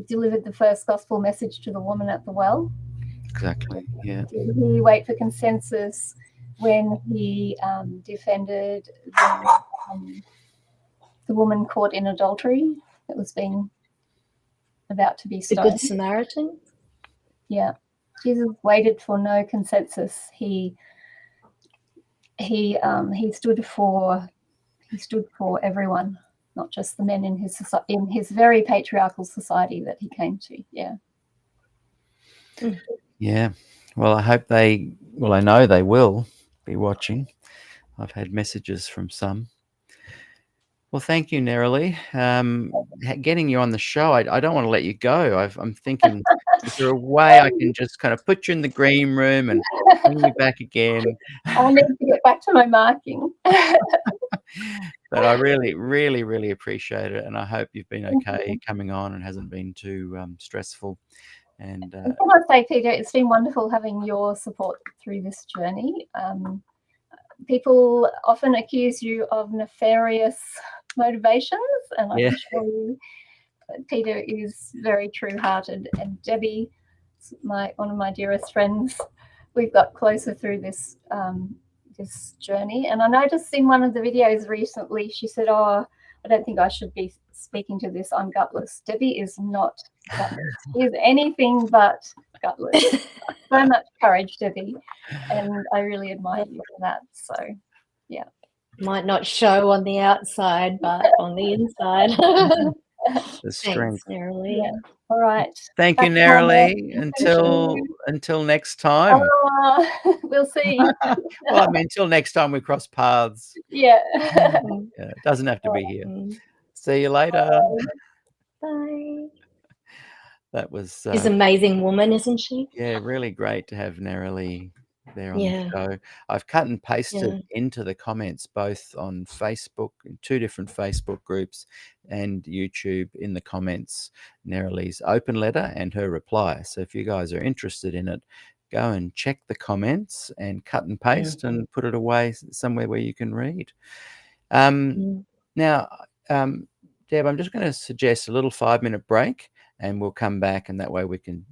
E: delivered the first gospel message to the woman at the well?
C: Exactly, yeah.
E: Did he wait for consensus when he defended the woman caught in adultery that was about to be
D: The
E: stoned?
D: Good Samaritan?
E: Yeah. Jesus waited for no consensus. He stood for everyone, not just the men in his very patriarchal society that he came to. Yeah.
C: Yeah. Well, I know they will be watching. I've had messages from some. Well, thank you, Nerily. Getting you on the show, I don't want to let you go. I'm thinking, is there a way I can just kind of put you in the green room and bring you back again?
E: I need to get back to my marking.
C: But I really, really, really appreciate it, and I hope you've been okay coming on and hasn't been too stressful. And
E: I want to say, Peter, it's been wonderful having your support through this journey. People often accuse you of nefarious motivations, and I can show you that Peter is very true-hearted. And Debbie, one of my dearest friends, we've got closer through this this journey. And I noticed in one of the videos recently, she said, "Oh, I don't think I should be speaking to this. I'm gutless." Debbie is not gutless. She is anything but gutless. So much courage, Debbie, and I really admire you for that. So, yeah.
D: Might not show on the outside, but on the inside.
C: the strength.
D: Thanks, Nerily.
E: Yeah. All right.
C: Thank you, Nerily. Until next time.
E: We'll see.
C: Well, I mean, until next time we cross paths.
E: Yeah.
C: It doesn't have to be here. See you later.
D: Bye.
C: That was
D: She's an amazing woman, isn't she?
C: Yeah, really great to have Nerily there on the show. I've cut and pasted into the comments both on Facebook, in 2 different Facebook groups, and YouTube in the comments, Nerily's open letter and her reply. So if you guys are interested in it, go and check the comments and cut and paste and put it away somewhere where you can read. Now, Deb, I'm just going to suggest a little 5-minute break, and we'll come back, and that way we can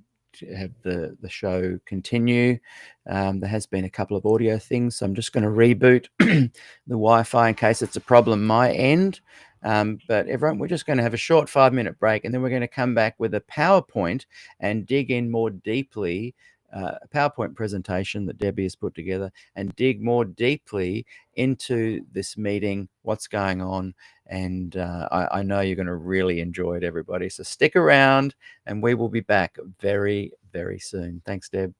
C: have the show continue. There has been a couple of audio things, so I'm just going to reboot the Wi-Fi in case it's a problem my end. But everyone, we're just going to have a short 5-minute break, and then we're going to come back with a PowerPoint and dig in more deeply, a PowerPoint presentation that Debbie has put together, and dig more deeply into this meeting, what's going on. And I know you're going to really enjoy it, everybody. So stick around, and we will be back very, very soon. Thanks, Deb.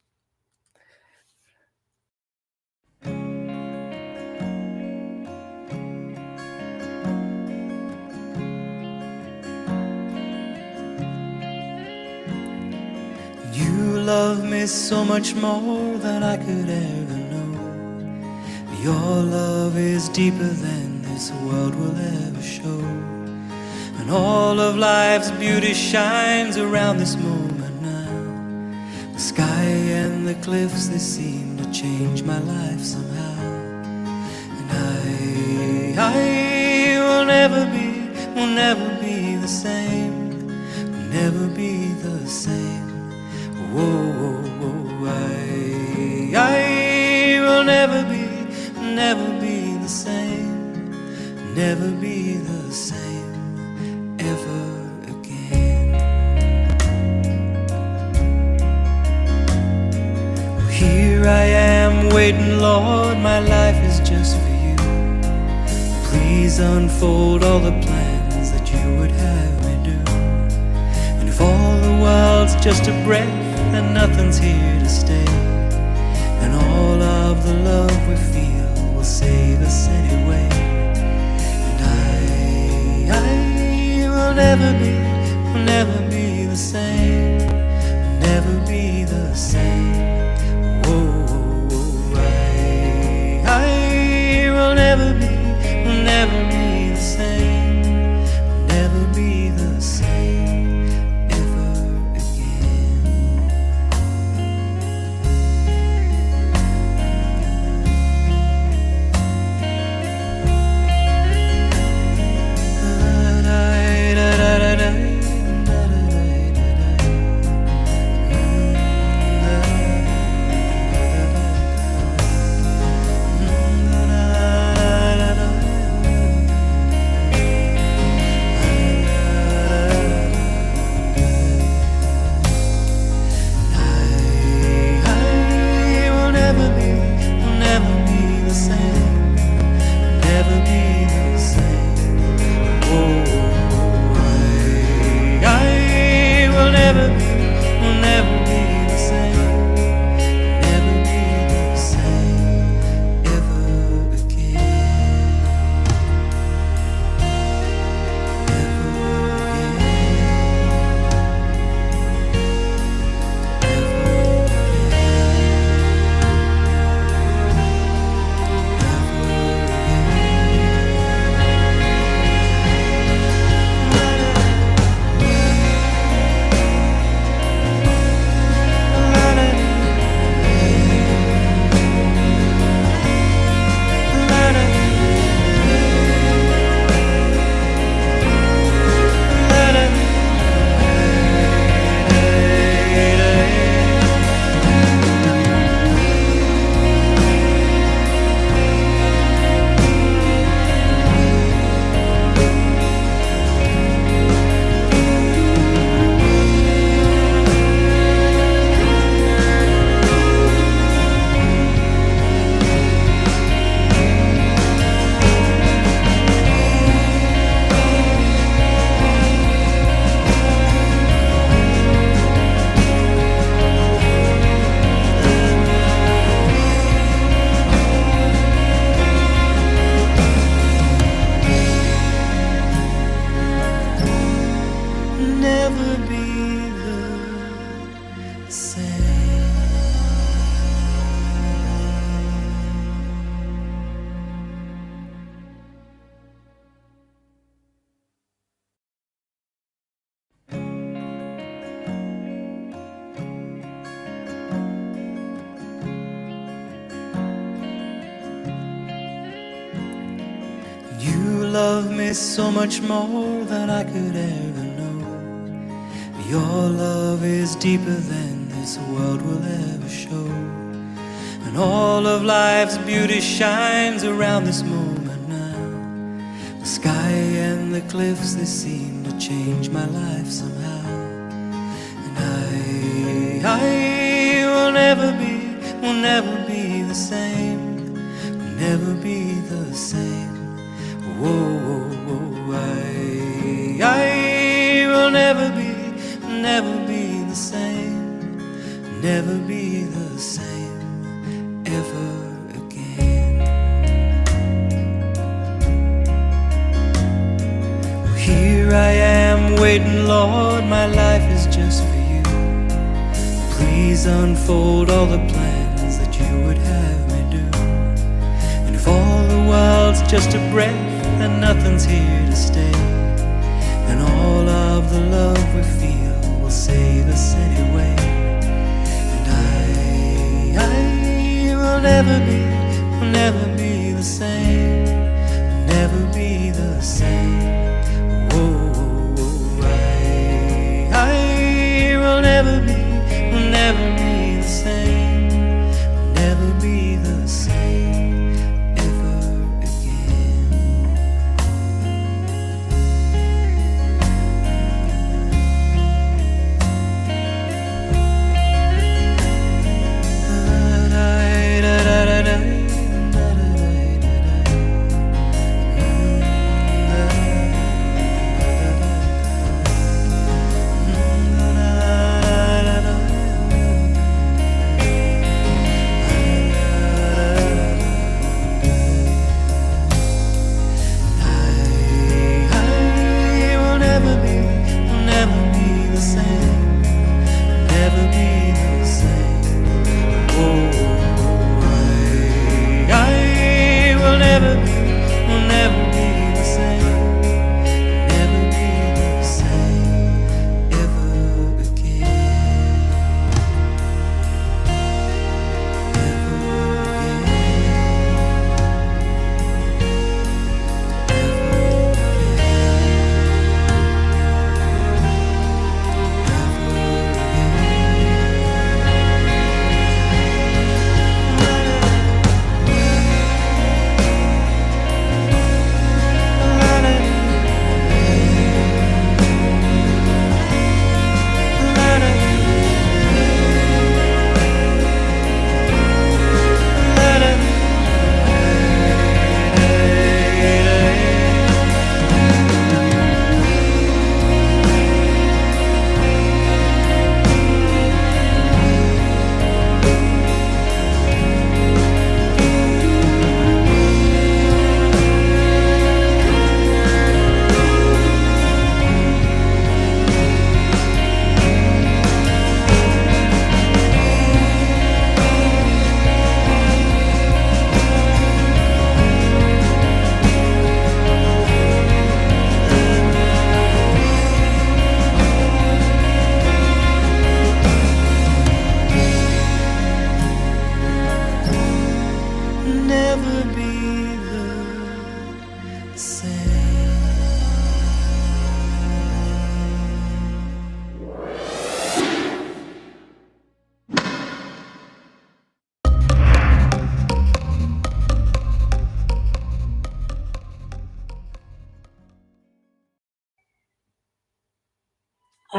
B: You love me so much more than I could ever know. Your love is deeper than this world will ever show. And all of life's beauty shines around this moment now. The sky and the cliffs, they seem to change my life somehow. And I will never be the same, will never be the same. Whoa, I will never be the same, never be the same ever again. Well, here I am waiting, Lord, my life is just for you. Please unfold all the plans that you would have me do. And if all the world's just a breath and nothing's here to stay, then all of the love we feel will save us anyway. And I will never be the same, will never be the same. Whoa, I will never be the same, will never be the same ever again. Love me so much more than I could ever know. Your love is deeper than this world will ever show. And all of life's beauty shines around this moment now. The sky and the cliffs, they seem to change my life somehow. And I will never be the same, will never be the same. Whoa, I will never be the same, never be the same ever again. Well, here I am waiting, Lord, my life is just for you. Please unfold all the plans that you would have me do. And if all the world's just a breath and nothing's here to stay, and all of the love we feel will save us anyway. And I will never be the same, will never be the same. Whoa, I will never be the same, will never be the same ever again.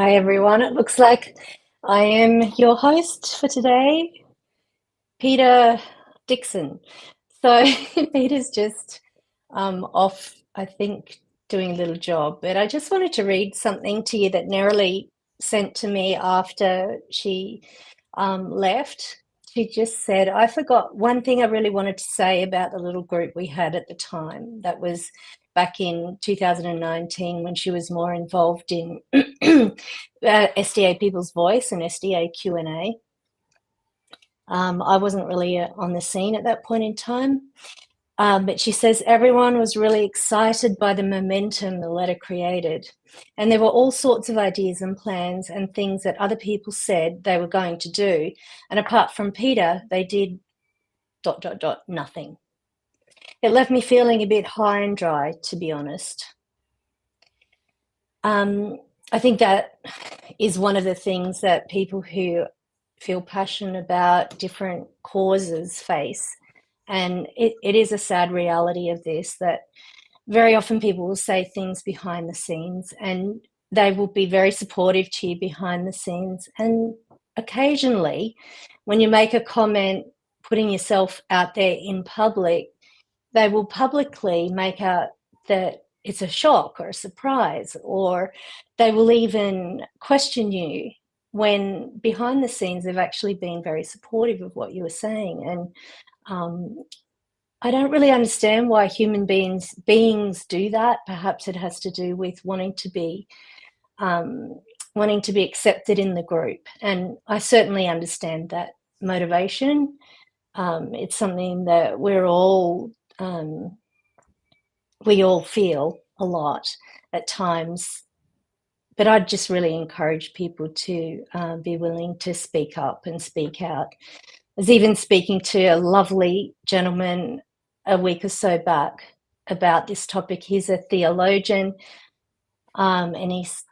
D: Hi, everyone. It looks like I am your host for today, Peter Dixon. So Peter's just off, I think, doing a little job. But I just wanted to read something to you that Nerily sent to me after she left. She just said, I forgot one thing I really wanted to say about the little group we had at the time. That was back in 2019 when she was more involved in SDA People's Voice and SDAQ&A. I wasn't really on the scene at that point in time. But she says everyone was really excited by the momentum the letter created. And there were all sorts of ideas and plans and things that other people said they were going to do. And apart from Peter, they did ... nothing. It left me feeling a bit high and dry, to be honest. I think that is one of the things that people who feel passionate about different causes face. And it is a sad reality of this, that very often people will say things behind the scenes and they will be very supportive to you behind the scenes. And occasionally, when you make a comment putting yourself out there in public, they will publicly make out that it's a shock or a surprise, or they will even question you when behind the scenes they've actually been very supportive of what you were saying. And I don't really understand why human beings do that. Perhaps it has to do with wanting to be accepted in the group, and I certainly understand that motivation. It's something that we all feel a lot at times. But I'd just really encourage people to be willing to speak up and speak out. I was even speaking to a lovely gentleman a week or so back about this topic. He's a theologian, and he's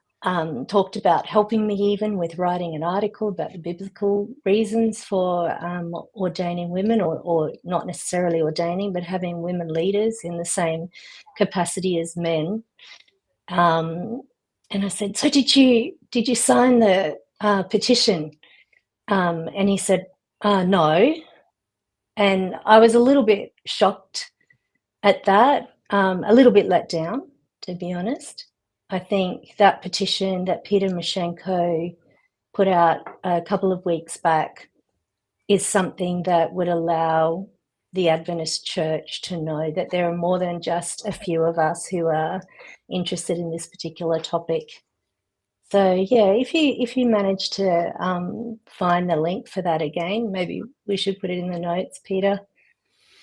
D: talked about helping me even with writing an article about the biblical reasons for ordaining women, or not necessarily ordaining, but having women leaders in the same capacity as men. And I said, so did you sign the petition? And he said, no. And I was a little bit shocked at that, a little bit let down, to be honest. I think that petition that Peter Mashenko put out a couple of weeks back is something that would allow the Adventist Church to know that there are more than just a few of us who are interested in this particular topic. So yeah, if you manage to find the link for that again, maybe we should put it in the notes, Peter,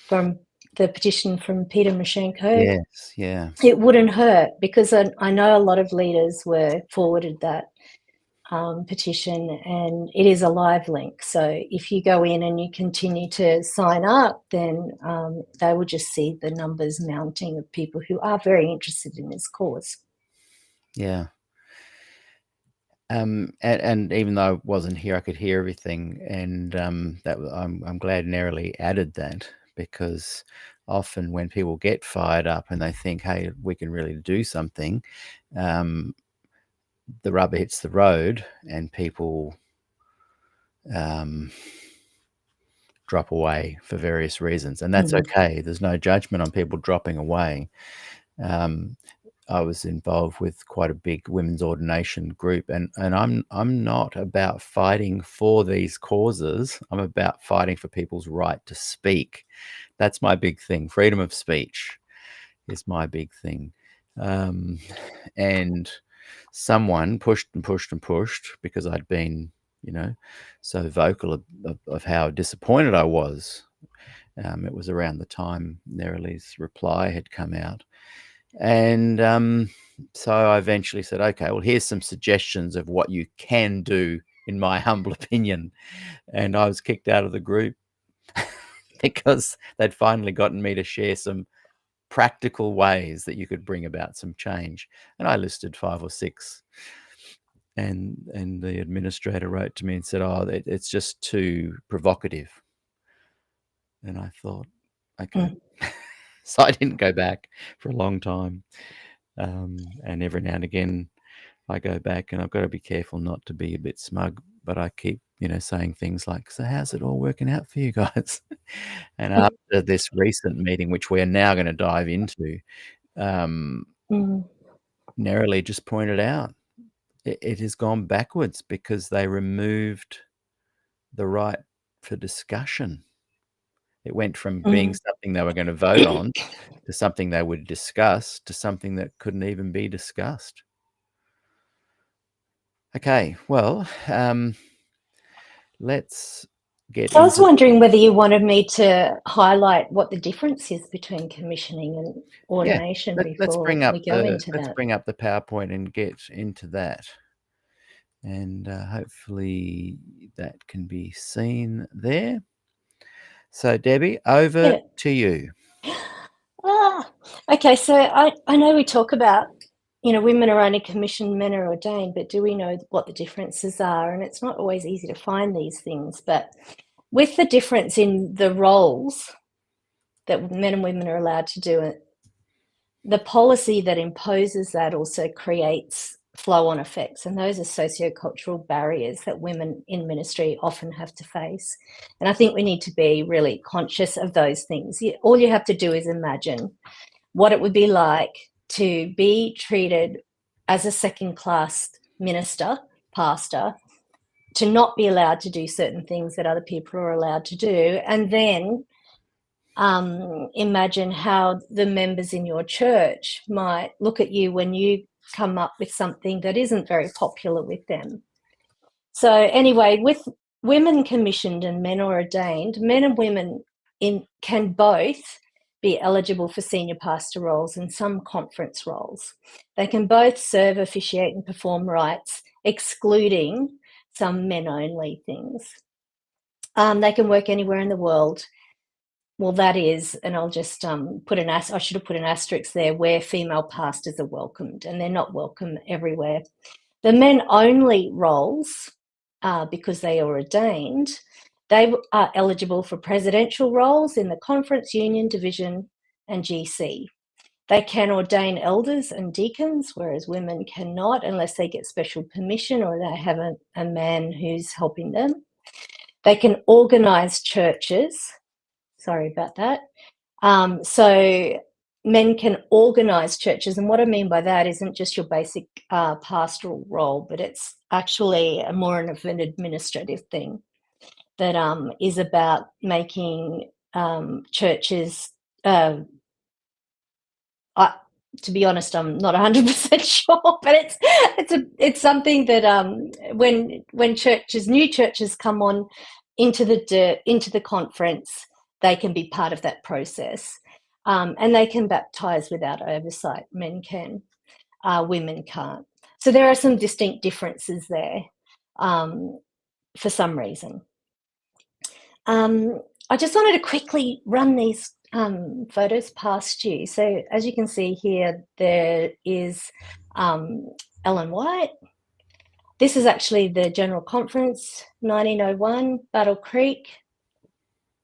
D: from the petition from Peter Mashenko.
C: Yes, yeah.
D: It wouldn't hurt, because I know a lot of leaders were forwarded that petition, and it is a live link. So if you go in and you continue to sign up, then they will just see the numbers mounting of people who are very interested in this cause.
C: Yeah. And even though I wasn't here, I could hear everything, and I'm glad Nerily added that, because often when people get fired up and they think, hey, we can really do something, the rubber hits the road and people drop away for various reasons, and that's okay. There's no judgment on people dropping away. I was involved with quite a big women's ordination group, and I'm not about fighting for these causes. I'm about fighting for people's right to speak. That's my big thing. Freedom of speech is my big thing. And someone pushed and pushed and pushed, because I'd been, so vocal of how disappointed I was. It was around the time Nerily's reply had come out. And so I eventually said, okay, well, here's some suggestions of what you can do, in my humble opinion. And I was kicked out of the group because they'd finally gotten me to share some practical ways that you could bring about some change. And I listed 5 or 6. And the administrator wrote to me and said, oh, it's just too provocative. And I thought, okay. So I didn't go back for a long time. And every now and again, I go back, and I've got to be careful not to be a bit smug, but I keep, saying things like, "So how's it all working out for you guys?" And after this recent meeting, which we are now going to dive into,
D: Mm.
C: Nerily just pointed out it has gone backwards because they removed the right for discussion. It went from being something they were going to vote on to something they would discuss to something that couldn't even be discussed. Okay, well, let's get
D: I was
C: into
D: wondering whether you wanted me to highlight what the difference is between commissioning and ordination
C: let's
D: before
C: bring up
D: we go into
C: let's
D: that.
C: bring up the PowerPoint and get into that. And hopefully that can be seen there. So, Debbie, over to you.
D: Okay, so I know we talk about, women are only commissioned, men are ordained, but do we know what the differences are? And it's not always easy to find these things, but with the difference in the roles that men and women are allowed to do, the policy that imposes that also creates flow-on effects, and those are sociocultural barriers that women in ministry often have to face. And I think we need to be really conscious of those things. All you have to do is imagine what it would be like to be treated as a second-class minister, pastor, to not be allowed to do certain things that other people are allowed to do, and then imagine how the members in your church might look at you when you come up with something that isn't very popular with them. So anyway, with women commissioned and men ordained, men and women can both be eligible for senior pastor roles and some conference roles. They can both serve, officiate and perform rites, excluding some men-only things. They can work anywhere in the world. Well, that is, and I'll just I should have put an asterisk there, where female pastors are welcomed, and they're not welcome everywhere. The men-only roles, because they are ordained, they are eligible for presidential roles in the conference, union, division, and GC. They can ordain elders and deacons, whereas women cannot unless they get special permission or they have a man who's helping them. They can organise churches. Sorry about that. So men can organise churches, and what I mean by that isn't just your basic pastoral role, but it's actually more of an administrative thing that is about making churches. To be honest, I'm not 100% sure, but it's something that when new churches come on into the conference, they can be part of that process, and they can baptise without oversight. Men can, women can't. So there are some distinct differences there for some reason. I just wanted to quickly run these photos past you. So as you can see here, there is Ellen White. This is actually the General Conference, 1901, Battle Creek.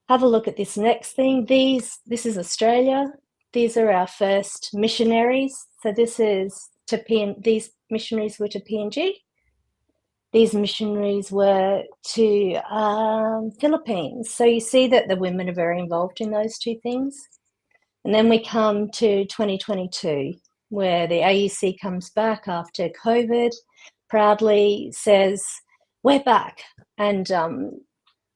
D: Have a look at this next thing. This is Australia. These are our first missionaries. So this is these missionaries were to PNG. These missionaries were to Philippines. So you see that the women are very involved in those two things. And then we come to 2022, where the AUC comes back after COVID, proudly says, we're back. And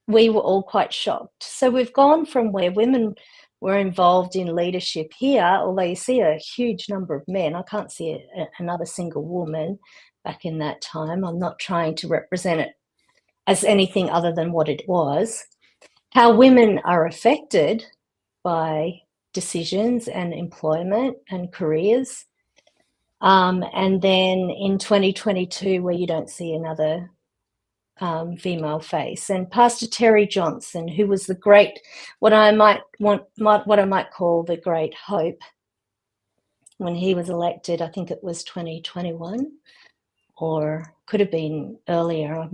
D: we were all quite shocked. So we've gone from where women were involved in leadership here, although you see a huge number of men. I can't see another single woman back in that time. I'm not trying to represent it as anything other than what it was. How women are affected by decisions and employment and careers. And then in 2022, where you don't see another female face, and Pastor Terry Johnson, who was the great, what I might call the great hope, when he was elected. I think it was 2021, or could have been earlier.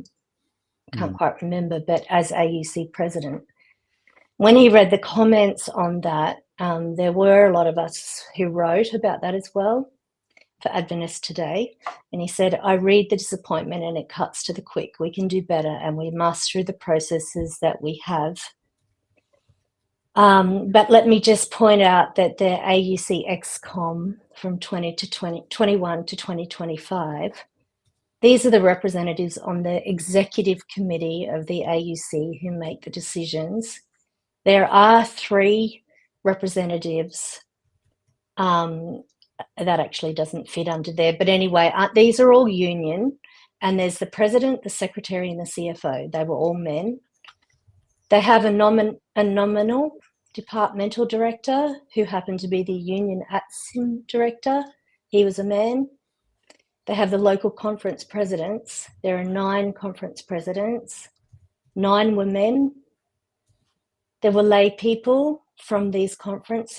D: I can't quite remember, but as AUC president, when he read the comments on that, there were a lot of us who wrote about that as well. for Adventist Today, and he said, "I read the disappointment and it cuts to the quick. We can do better and we must through the processes that we have." But let me just point out that the AUC XCOM from 2021 to 2025, these are the representatives on the executive committee of the AUC who make the decisions. There are 3 representatives that actually doesn't fit under there. But anyway, these are all union, and there's the president, the secretary, and the CFO. They were all men. They have a nominal departmental director who happened to be the union ATSIM director. He was a man. They have the local conference presidents. There are 9 conference presidents. 9 were men. There were lay people from these conference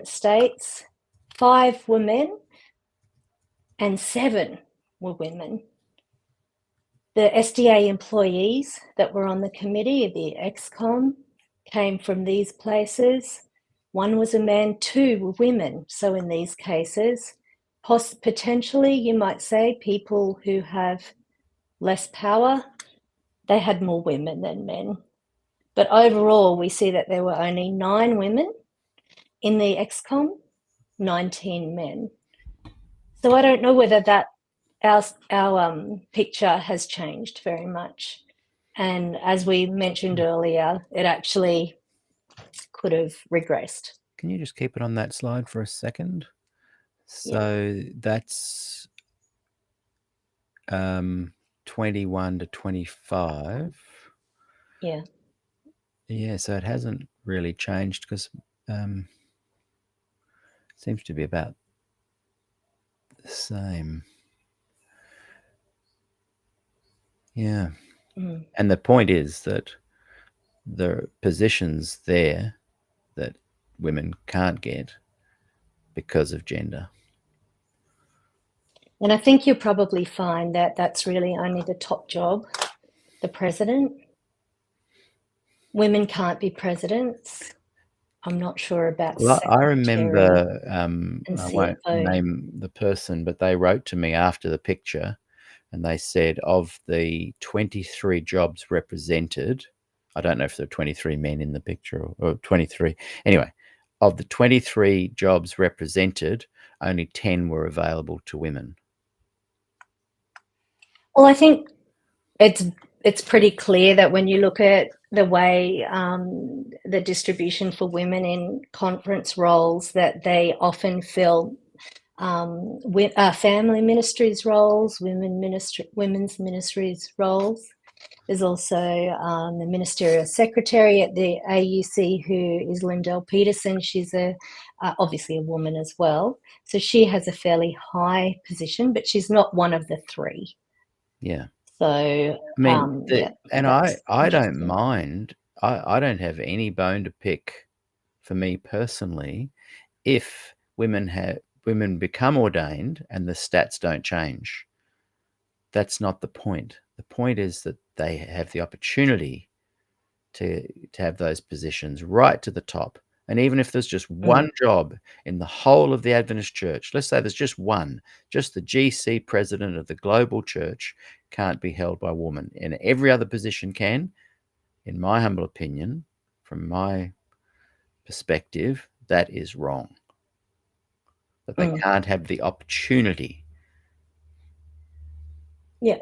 D: states. 5 were men and 7 were women. The SDA employees that were on the committee, the XCOM, came from these places. 1 was a man, 2 were women. So in these cases, potentially you might say people who have less power, they had more women than men. But overall, we see that there were only 9 women in the XCOM, 19 men. So I don't know whether that our picture has changed very much. And as we mentioned earlier, it actually could have regressed.
C: Can you just keep it on that slide for a second? So that's 21 to 25.
D: Yeah.
C: Yeah, so it hasn't really changed because it seems to be about the same. Yeah.
D: Mm.
C: And the point is that there are positions there that women can't get because of gender.
D: And I think you'll probably find that that's really only the top job, the president. Women can't be presidents. I'm not sure about
C: Well, I remember,
D: and
C: I won't
D: CFO.
C: name the person, but they wrote to me after the picture and they said of the 23 jobs represented, I don't know if there are 23 men in the picture or 23. Anyway, of the 23 jobs represented, only 10 were available to women.
D: Well, I think it's pretty clear that when you look at the way the distribution for women in conference roles, that they often fill family ministries roles, women's ministries roles. There's also the ministerial secretary at the AUC, who is Lindell Peterson. She's obviously a woman as well. So she has a fairly high position, but she's not one of the 3.
C: Yeah.
D: So,
C: I mean, and I don't
D: interesting.
C: mind. I don't have any bone to pick for me personally if women become ordained and the stats don't change. That's not the point. The point is that they have the opportunity to have those positions right to the top. And even if there's just one job in the whole of the Adventist Church, let's say there's just one, just the GC president of the global church can't be held by a woman, and every other position can, in my humble opinion, from my perspective, that is wrong. That they can't have the opportunity.
D: Yeah.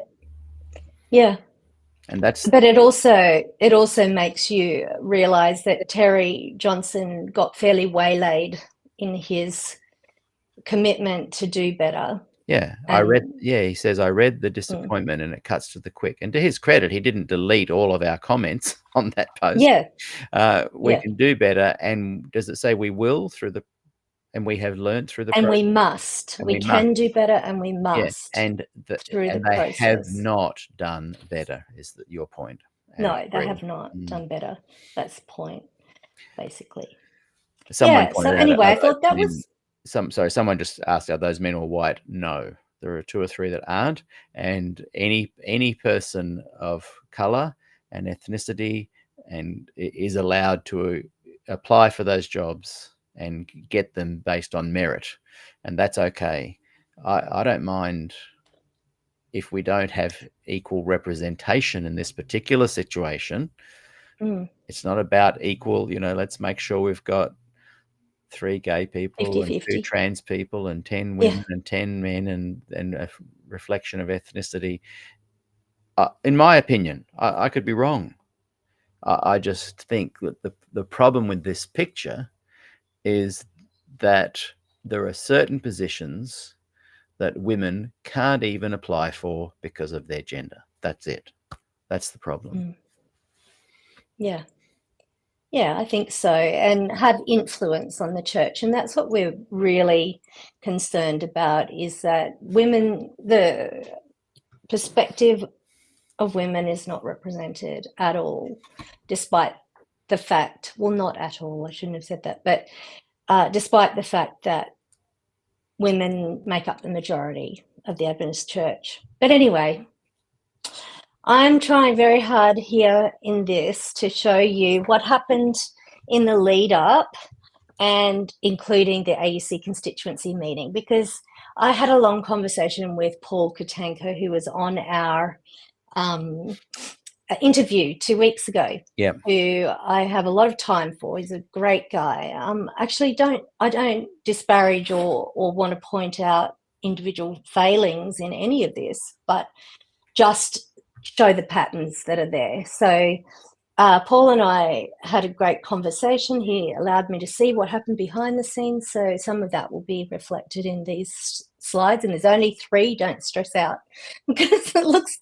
D: Yeah.
C: And that's,
D: but it also makes you realize that Terry Johnson got fairly waylaid in his commitment to do better.
C: Yeah, he says, I read the disappointment and it cuts to the quick. And to his credit, he didn't delete all of our comments on that post.
D: Yeah.
C: We can do better. And does it say we will and we have learned through the
D: and
C: process?
D: we must.
C: And
D: we can do better and we must.
C: Yeah. And
D: through the
C: they
D: process.
C: have not done better, is your point.
D: No, they have not done better. That's the point, basically.
C: Someone
D: so anyway, I thought that was...
C: someone just asked, are those men all white? No, there are 2 or 3 that aren't, and any person of color and ethnicity and is allowed to apply for those jobs and get them based on merit, and that's okay. I don't mind if we don't have equal representation in this particular situation. It's not about equal, let's make sure we've got 3 gay people and 2
D: 50-50.
C: trans people and 10
D: Yeah.
C: women and 10 men and a reflection of ethnicity. In my opinion, I could be wrong. I just think that the problem with this picture is that there are certain positions that women can't even apply for because of their gender. That's it. That's the problem.
D: Yeah. Yeah, I think so, and have influence on the church. And that's what we're really concerned about, is that women, the perspective of women is not represented at all, despite the fact, well, not at all, I shouldn't have said that, but despite the fact that women make up the majority of the Adventist church. But anyway, I'm trying very hard here in this to show you what happened in the lead up, and including the AUC constituency meeting, because I had a long conversation with Paul Katanka, who was on our interview 2 weeks ago, who I have a lot of time for. He's a great guy. Actually, I don't disparage or want to point out individual failings in any of this, but just show the patterns that are there. So Paul and I had a great conversation. He allowed me to see what happened behind the scenes, so some of that will be reflected in these slides, and there's only 3. Don't stress out, because it looks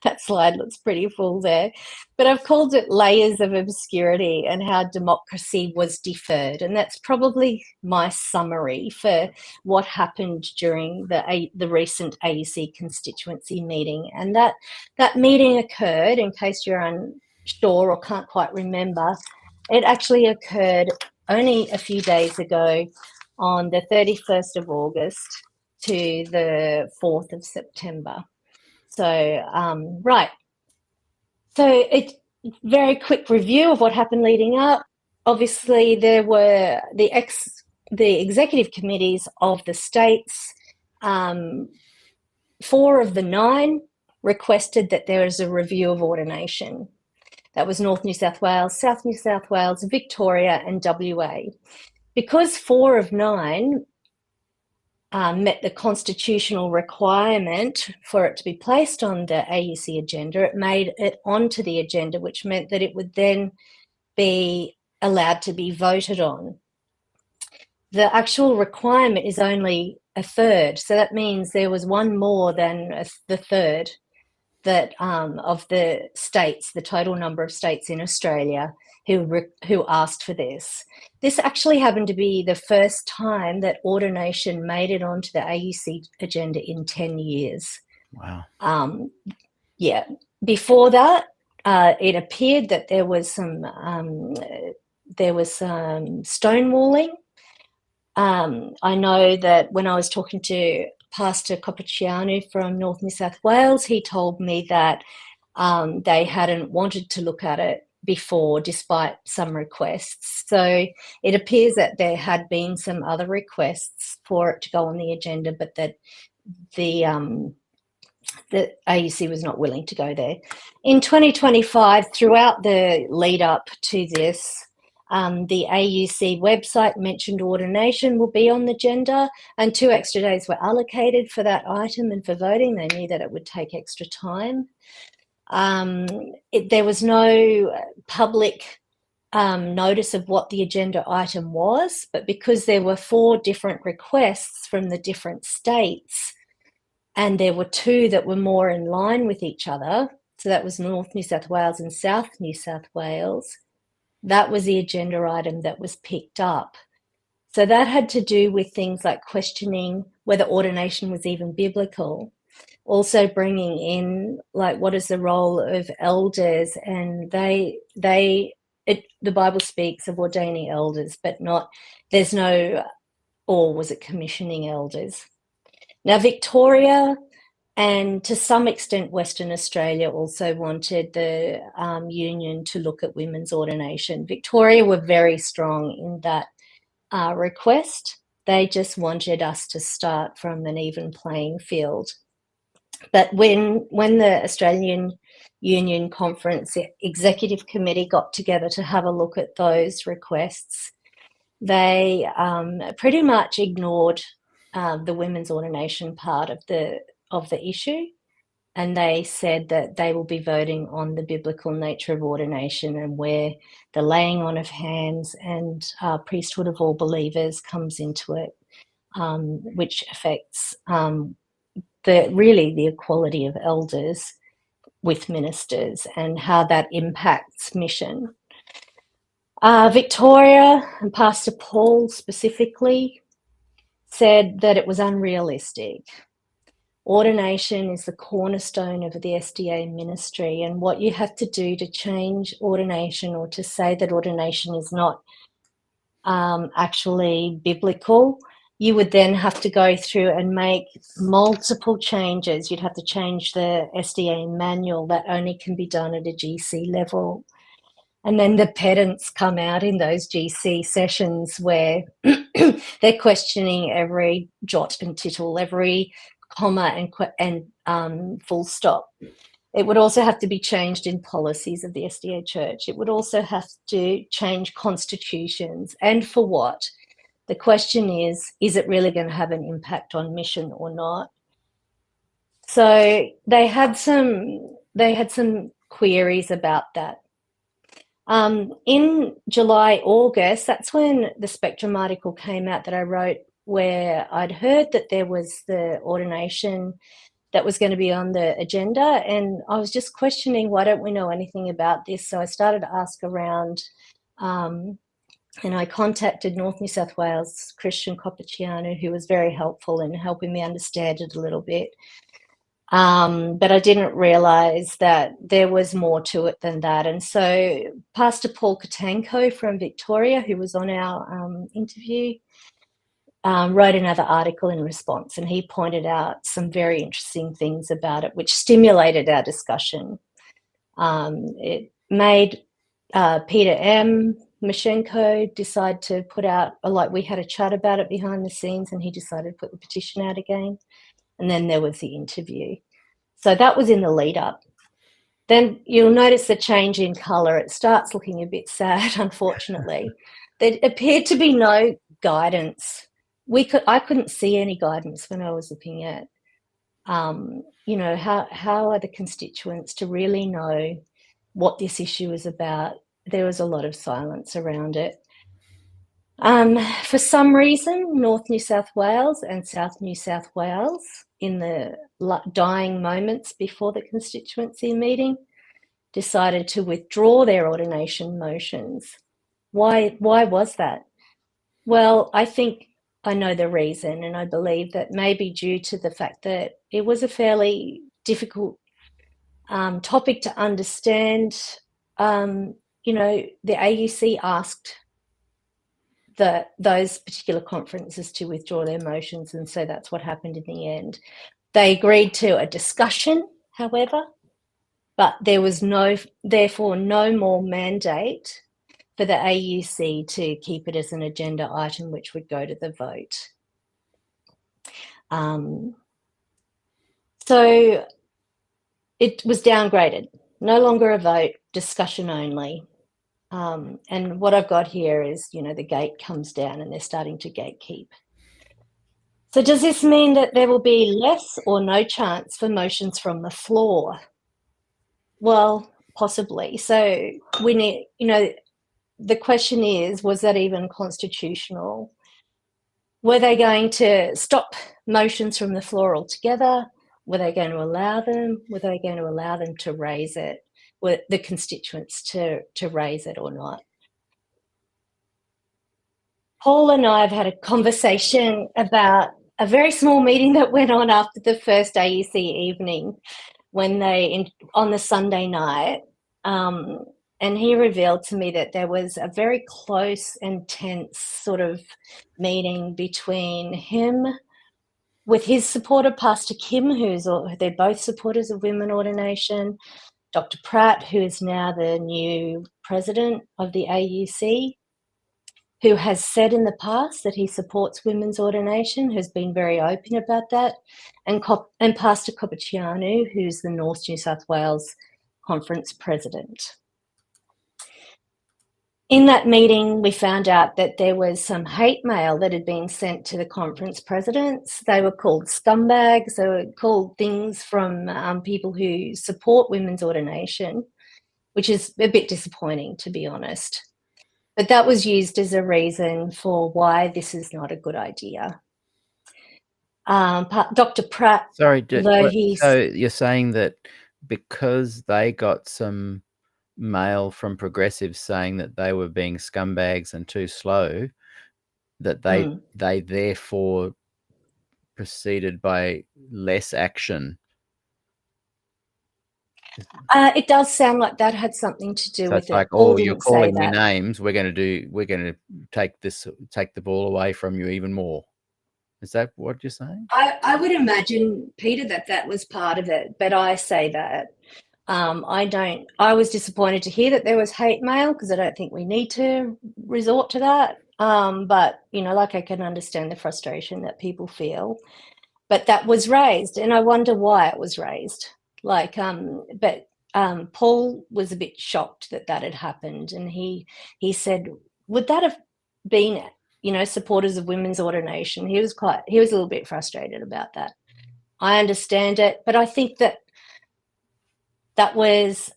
D: that slide looks pretty full there. But I've called it layers of obscurity and how democracy was deferred, and that's probably my summary for what happened during the recent AUC constituency meeting. And that meeting occurred, in case you're unsure or can't quite remember, it actually occurred only a few days ago, on the 31st of August to the 4th of September. So, right. So it's very quick review of what happened leading up. Obviously, there were the executive committees of the states. 4 of the 9 requested that there is a review of ordination. That was North New South Wales, South New South Wales, Victoria and WA. Because 4 of 9 met the constitutional requirement for it to be placed on the AUC agenda, it made it onto the agenda, which meant that it would then be allowed to be voted on. The actual requirement is only a third, so that means there was one more than the third that of the states, the total number of states in Australia who asked for this. This actually happened to be the first time that ordination made it onto the AUC agenda in 10 years.
C: Wow.
D: Yeah. Before that, it appeared that there was some stonewalling. I know that when I was talking to Pastor Coppaciano from North New South Wales, he told me that they hadn't wanted to look at it before, despite some requests. So it appears that there had been some other requests for it to go on the agenda, but that the AUC was not willing to go there. In 2025, throughout the lead up to this, the AUC website mentioned ordination will be on the agenda, and 2 extra days were allocated for that item and for voting. They knew that it would take extra time. There was no public notice of what the agenda item was, but because there were 4 different requests from the different states, and there were 2 that were more in line with each other, so that was North New South Wales and South New South Wales, that was the agenda item that was picked up. So that had to do with things like questioning whether ordination was even biblical, also bringing in, like, what is the role of elders, and the Bible speaks of ordaining elders, but there's no, or was it commissioning elders? Now, Victoria and to some extent Western Australia also wanted the union to look at women's ordination. Victoria were very strong in that request. They just wanted us to start from an even playing field. But when the Australian Union Conference Executive Committee got together to have a look at those requests, they pretty much ignored the women's ordination part of the issue, and they said that they will be voting on the biblical nature of ordination and where the laying on of hands and priesthood of all believers comes into it, which affects the equality of elders with ministers and how that impacts mission. Victoria and Pastor Paul specifically said that it was unrealistic. Ordination is the cornerstone of the SDA ministry, and what you have to do to change ordination or to say that ordination is not actually biblical, you would then have to go through and make multiple changes. You'd have to change the SDA manual. That only can be done at a GC level. And then the pedants come out in those GC sessions where they're questioning every jot and tittle, every comma and full stop. It would also have to be changed in policies of the SDA Church. It would also have to change constitutions. And for what? The question is it really going to have an impact on mission or not? So they had some queries about that. In July, August, that's when the Spectrum article came out that I wrote, where I'd heard that there was the ordination that was going to be on the agenda, and I was just questioning, why don't we know anything about this? So I started to ask around, and I contacted North New South Wales Christian Coppaciano, who was very helpful in helping me understand it a little bit. But I didn't realise that there was more to it than that. And so Pastor Paul Katanko from Victoria, who was on our interview, wrote another article in response, and he pointed out some very interesting things about it, which stimulated our discussion. It made Peter M. Mashenko decide to put out, we had a chat about it behind the scenes, and he decided to put the petition out again. And then there was the interview. So that was in the lead up. Then you'll notice the change in colour. It starts looking a bit sad, unfortunately. There appeared to be no guidance. I couldn't see any guidance when I was looking at, how are the constituents to really know what this issue is about. There was a lot of silence around it. For some reason, North New South Wales and South New South Wales, in the dying moments before the constituency meeting, decided to withdraw their ordination motions. Why was that? Well, I think I know the reason, and I believe that maybe due to the fact that it was a fairly difficult topic to understand. The AUC asked those particular conferences to withdraw their motions, and so that's what happened in the end. They agreed to a discussion, however, but there was therefore no more mandate for the AUC to keep it as an agenda item which would go to the vote. So it was downgraded, no longer a vote, discussion only. And what I've got here is, the gate comes down and they're starting to gatekeep. So does this mean that there will be less or no chance for motions from the floor? Well, possibly. So we need, the question is, was that even constitutional? Were they going to stop motions from the floor altogether? Were they going to allow them? Were they going to allow them to raise it? Were the constituents to raise it or not? Paul and I have had a conversation about a very small meeting that went on after the first AUC evening, when on the Sunday night, and he revealed to me that there was a very close and tense sort of meeting between him with his supporter, Pastor Kim, they're both supporters of women ordination, Dr. Pratt, who is now the new president of the AUC, who has said in the past that he supports women's ordination, has been very open about that, and Pastor Copacciano, who's the North New South Wales Conference president. In that meeting, we found out that there was some hate mail that had been sent to the conference presidents. They were called scumbags. They were called things from people who support women's ordination, which is a bit disappointing, to be honest. But that was used as a reason for why this is not a good idea. Dr. Pratt,
C: Sorry,
D: although he's...
C: so you're saying that because they got some mail from progressives saying that they were being scumbags and too slow, that they therefore proceeded by less action?
D: It does sound like that had something to do
C: So
D: with
C: it's
D: it.
C: like,
D: Paul
C: oh, you're
D: didn't say
C: calling me
D: that.
C: names. We're going to take the ball away from you even more. Is that what you're saying?
D: I would imagine, Peter, that was part of it, but I say that. I was disappointed to hear that there was hate mail, because I don't think we need to resort to that. But, like, I can understand the frustration that people feel. But that was raised, and I wonder why it was raised. Like, but Paul was a bit shocked that had happened, and he said, would that have been, supporters of women's ordination? He was a little bit frustrated about that. I understand it, but I think that was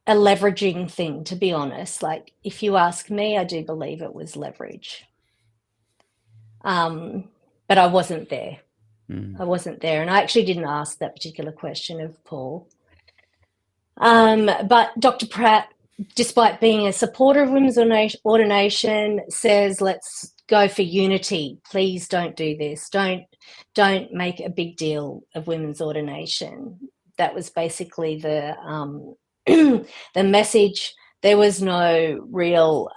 D: a leveraging thing, to be honest. Like, if you ask me, I do believe it was leverage. But I wasn't there. I wasn't there, and I actually didn't ask that particular question of Paul. But Dr. Pratt, despite being a supporter of women's ordination, says, let's go for unity. Please don't do this. Don't make a big deal of women's ordination. That was basically the the message. There was no real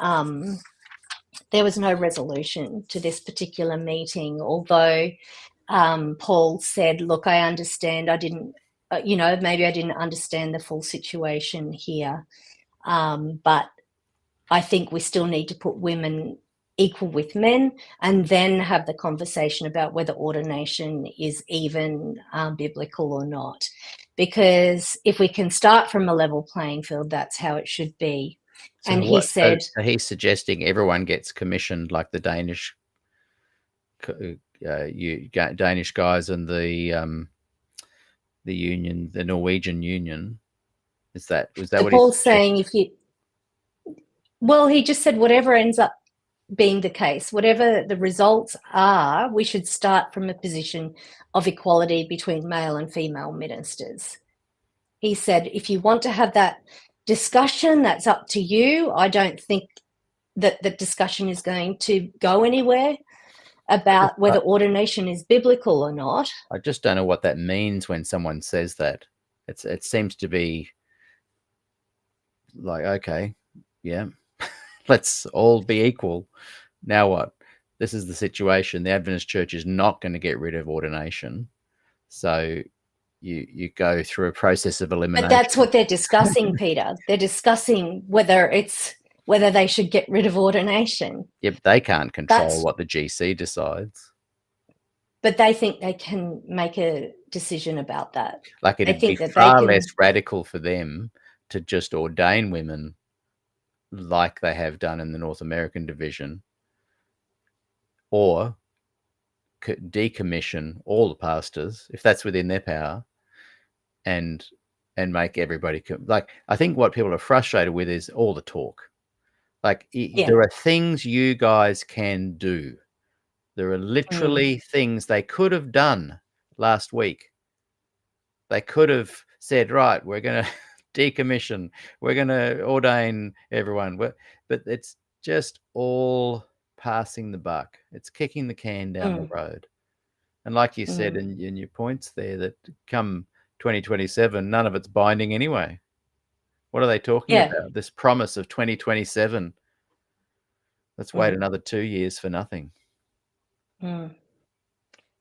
D: resolution to this particular meeting, although Paul said, look, I understand. I didn't, maybe I didn't understand the full situation here. But I think we still need to put women equal with men, and then have the conversation about whether ordination is even biblical or not. Because if we can start from a level playing field, that's how it should be.
C: So
D: and he said...
C: So he's suggesting everyone gets commissioned, like the Danish guys and the union, the Norwegian union. Was that what
D: Paul's saying? Well, he just said whatever ends up being the case, whatever the results are, we should start from a position of equality between male and female ministers. He said, if you want to have that discussion, that's up to you. I don't think that the discussion is going to go anywhere about whether ordination is biblical or not.
C: I just don't know what that means when someone says that. It seems to be like, okay, yeah, let's all be equal. Now what? This is the situation. The Adventist Church is not going to get rid of ordination. So you go through a process of elimination.
D: But that's what they're discussing, Peter. They're discussing whether they should get rid of ordination.
C: Yeah, but they can't control what the GC decides.
D: But they think they can make a decision about that.
C: Like, it'd be far less radical for them to just ordain women like they have done in the North American division, or decommission all the pastors, if that's within their power, and make everybody like. I think what people are frustrated with is all the talk. Like, there are things you guys can do. There are literally things they could have done last week. They could have said, right, we're going to decommission, we're going to ordain everyone. But it's just all passing the buck. It's kicking the can down the road. And like you said in your points there, that come 2027, none of it's binding anyway. What are they talking about? This promise of 2027. Let's wait another 2 years for nothing.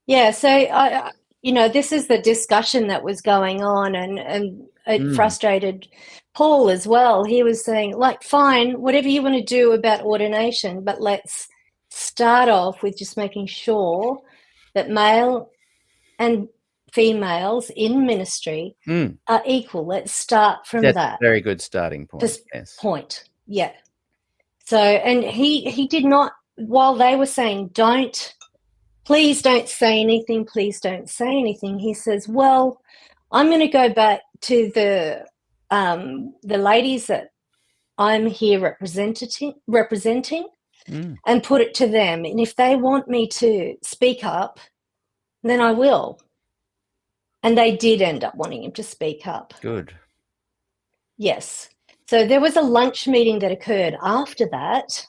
D: Yeah, so this is the discussion that was going on, and it frustrated Paul as well. He was saying, like, fine, whatever you want to do about ordination, but let's start off with just making sure that male and females in ministry are equal. Let's start from
C: That's
D: that.
C: a very good starting point.
D: Just
C: Yes.
D: point. Yeah. So, and he did not, while they were saying, please don't say anything, please don't say anything, he says, well, I'm going to go back to the ladies that I'm here representing and put it to them. And if they want me to speak up, then I will. And they did end up wanting him to speak up.
C: Good.
D: Yes. So there was a lunch meeting that occurred after that.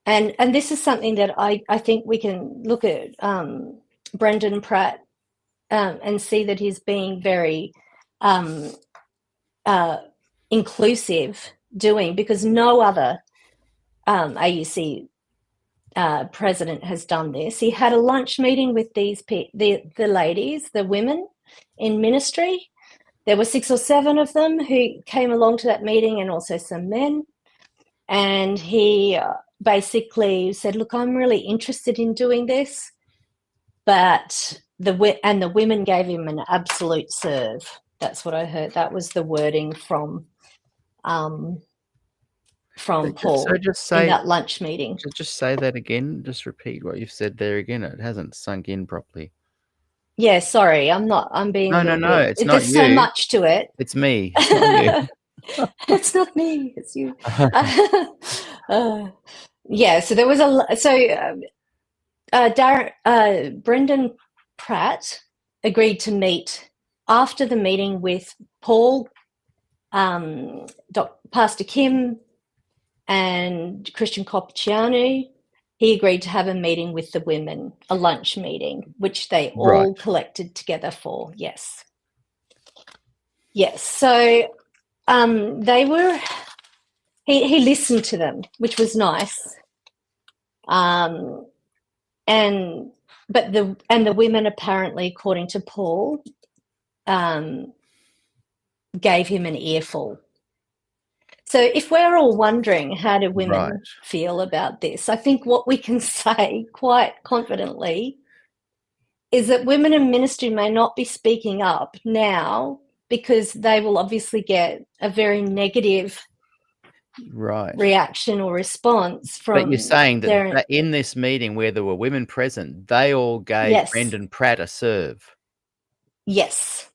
D: And this is something that I think we can look at Brendan Pratt and see that he's being very inclusive doing, because no other AUC president has done this. He had a lunch meeting with the ladies, the women in ministry. There were 6 or 7 of them who came along to that meeting, and also some men. And he basically said, look, I'm really interested in doing this. But the women gave him an absolute serve. That's what I heard. That was the wording from Paul
C: So just say,
D: in that lunch meeting.
C: Just say that again. Just repeat what you've said there again. It hasn't sunk in properly.
D: Yeah, sorry, I'm being
C: No, it's not
D: there's
C: you.
D: so much to it.
C: It's me. It's not you.
D: It's not me, it's you. Yeah, so there was Brendan Pratt agreed to meet after the meeting with Paul, Pastor Kim, and Christian Copciano. He agreed to have a meeting with the women, a lunch meeting, which they all collected together for. Yes. So he listened to them, which was nice. The women apparently, according to Paul, gave him an earful. So if we're all wondering how do women feel about this, I think what we can say quite confidently is that women in ministry may not be speaking up now because they will obviously get a very negative reaction or response from.
C: But you're saying that in this meeting where there were women present, they all gave Brendan Pratt a serve.
D: Yes.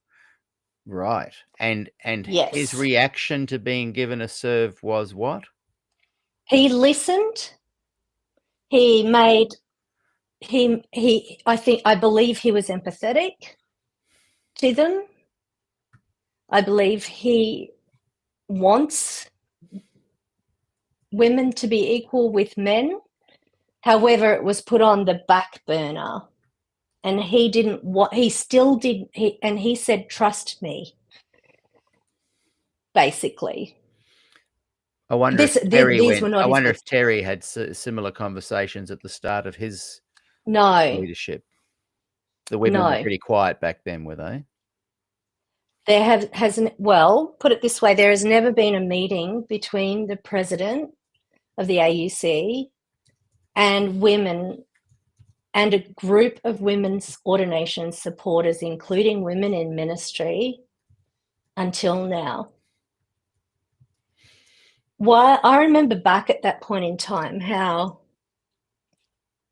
C: Right. And his reaction to being given a serve was what?
D: He listened. I believe he was empathetic to them. I believe he wants women to be equal with men. However, it was put on the back burner. And he said, trust me, basically.
C: I wonder if Terry had similar conversations at the start of his leadership. The women were pretty quiet back then, were they?
D: Put it this way, there has never been a meeting between the president of the AUC and women and a group of women's ordination supporters, including women in ministry, until now. I remember back at that point in time how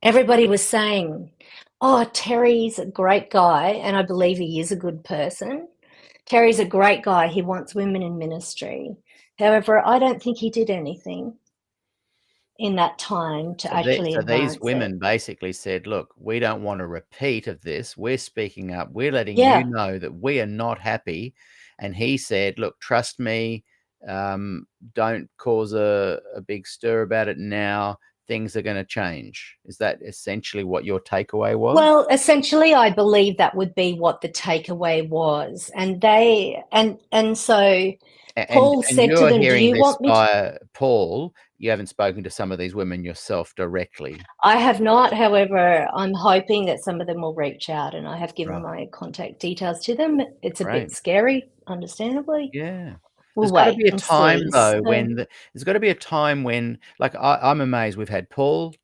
D: everybody was saying, oh, Terry's a great guy, and I believe he is a good person. Terry's a great guy. He wants women in ministry. However, I don't think he did anything in that time to actually advance
C: these women basically said, look, we don't want a repeat of this. We're speaking up. We're letting
D: Yeah.
C: you know that we are not happy. And he said, look, trust me, don't cause a big stir about it now. Things are going to change. Is that essentially what your takeaway was?
D: Well, essentially, I believe that would be what the takeaway was. And so Paul said to them, do you want me to?
C: Paul, you haven't spoken to some of these women yourself directly.
D: I have not. However, I'm hoping that some of them will reach out, and I have given my contact details to them. It's a bit scary, understandably.
C: Yeah.
D: There's
C: got to be a time though when there's got to be a time when, like, I'm amazed we've had Paul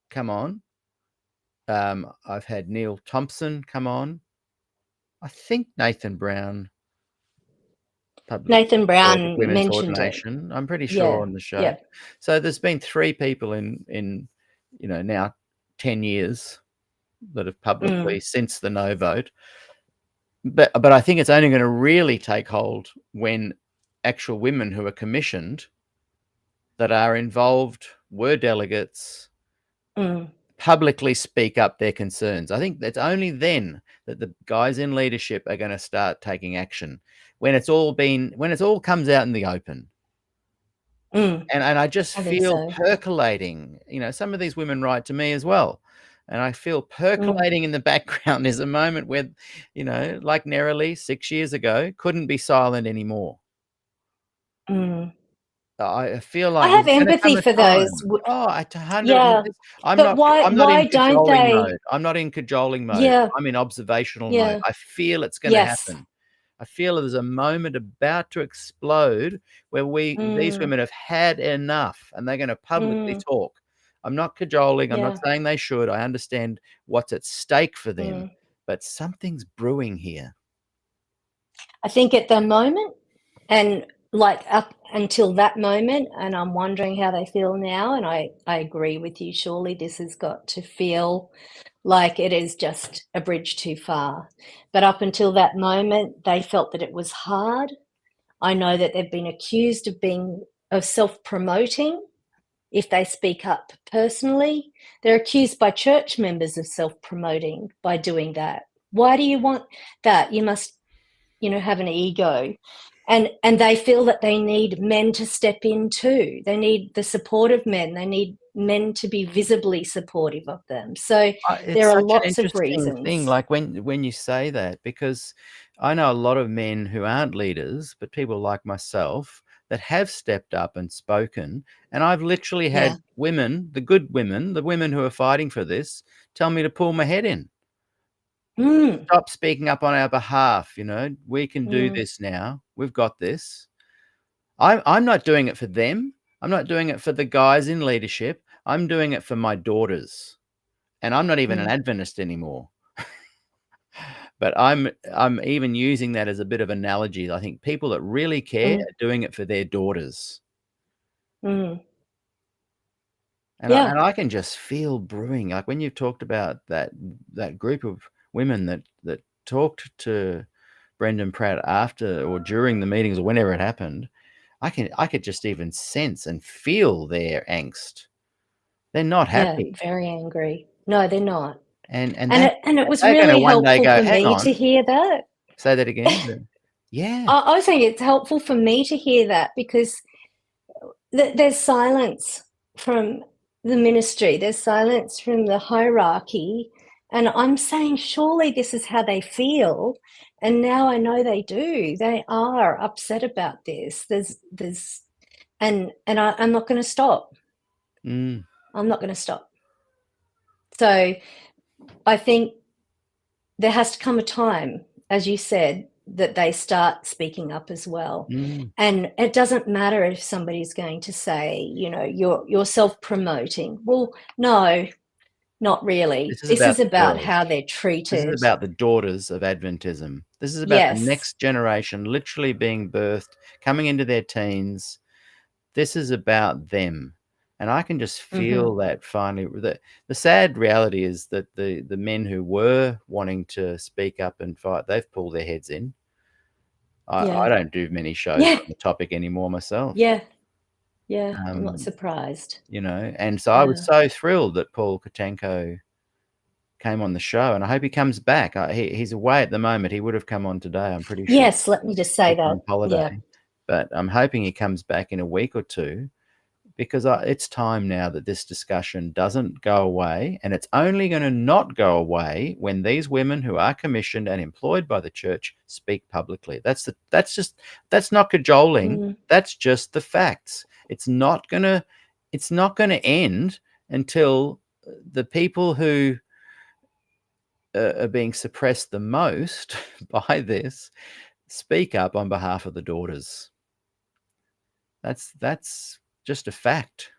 C: come on. I've had Neil Thompson come on. I think Nathan Brown
D: Nathan
C: for
D: Brown
C: Women's
D: mentioned it.
C: Ordination, I'm pretty
D: Yeah,
C: sure, on the show.
D: yeah.
C: So there's been 3 people in now 10 years that have publicly, since the no vote. But I think it's only going to really take hold when actual women who are commissioned, that are involved, were delegates, publicly speak up their concerns. I think that's only then that the guys in leadership are going to start taking action, when it's all comes out in the open. And I just
D: I think
C: feel
D: so.
C: percolating. Some of these women write to me as well, and I feel percolating in the background is a moment where, like Nerily 6 years ago, couldn't be silent anymore. I feel
D: I
C: like
D: have
C: there's gonna
D: empathy
C: come a
D: for those.
C: time. Oh, at 100
D: Yeah,
C: I'm
D: but
C: not in
D: why don't
C: cajoling
D: they?
C: mode. I'm not in cajoling mode.
D: Yeah,
C: I'm in observational mode.
D: yeah,
C: I feel it's gonna
D: yes.
C: happen. I feel there's a moment about to explode where these women have had enough, and they're gonna publicly talk. I'm not cajoling. I'm not
D: Yeah,
C: saying they should. I understand what's at stake for them, but something's brewing here.
D: I think at the moment, and like up until that moment, and I'm wondering how they feel now, and I agree with you. Surely this has got to feel like it is just a bridge too far. But up until that moment, they felt that it was hard. I know that they've been accused of self-promoting if they speak up personally. They're accused by church members of self-promoting by doing that. Why do you want that? You must, have an ego. And they feel that they need men to step in too. They need the support of men. They need men to be visibly supportive of them. So
C: It's
D: there are
C: such an
D: lots of
C: interesting thing,
D: reasons.
C: like when you say that, because I know a lot of men who aren't leaders, but people like myself that have stepped up and spoken, and I've literally had women, the good women, the women who are fighting for this, tell me to pull my head in. Stop speaking up on our behalf. We can do this now. We've got this. I'm not doing it for them. I'm not doing it for the guys in leadership. I'm doing it for my daughters. And I'm not even an Adventist anymore. But I'm even using that as a bit of analogy. I think people that really care are doing it for their daughters. And I can just feel brewing. Like when you've talked about that group of women that talked to Brendan Pratt after or during the meetings or whenever it happened, I could just even sense and feel their angst. They're not happy.
D: Yeah, very angry. No, they're not.
C: And
D: it was
C: they're gonna
D: really
C: one day
D: helpful
C: go,
D: for
C: "Hang
D: me to
C: on."
D: hear that.
C: Say that again? Yeah.
D: I was saying it's helpful for me to hear that because there's silence from the ministry, there's silence from the hierarchy, and I'm saying surely this is how they feel, and now I know they do. They are upset about this. I'm not going to stop. I'm not going to stop. So I think there has to come a time, as you said, that they start speaking up as well. And it doesn't matter if somebody's going to say, you're self-promoting. Well, no, not really. This is about how they're treated.
C: This is about the daughters of Adventism. This is about the next generation literally being birthed, coming into their teens. This is about them. And I can just feel that finally. The sad reality is that the men who were wanting to speak up and fight, they've pulled their heads in. I don't do many shows on the topic anymore myself.
D: Yeah. I'm not surprised.
C: And so I was so thrilled that Paul Katanko came on the show, and I hope he comes back. He's away at the moment. He would have come on today, I'm pretty sure.
D: Yes, let me just say that.
C: On holiday. But I'm hoping he comes back in a week or two, because it's time now that this discussion doesn't go away, and it's only going to not go away when these women who are commissioned and employed by the church speak publicly. That's not cajoling. That's just the facts. It's not going to end until the people who are being suppressed the most by this speak up on behalf of the daughters. That's just a fact.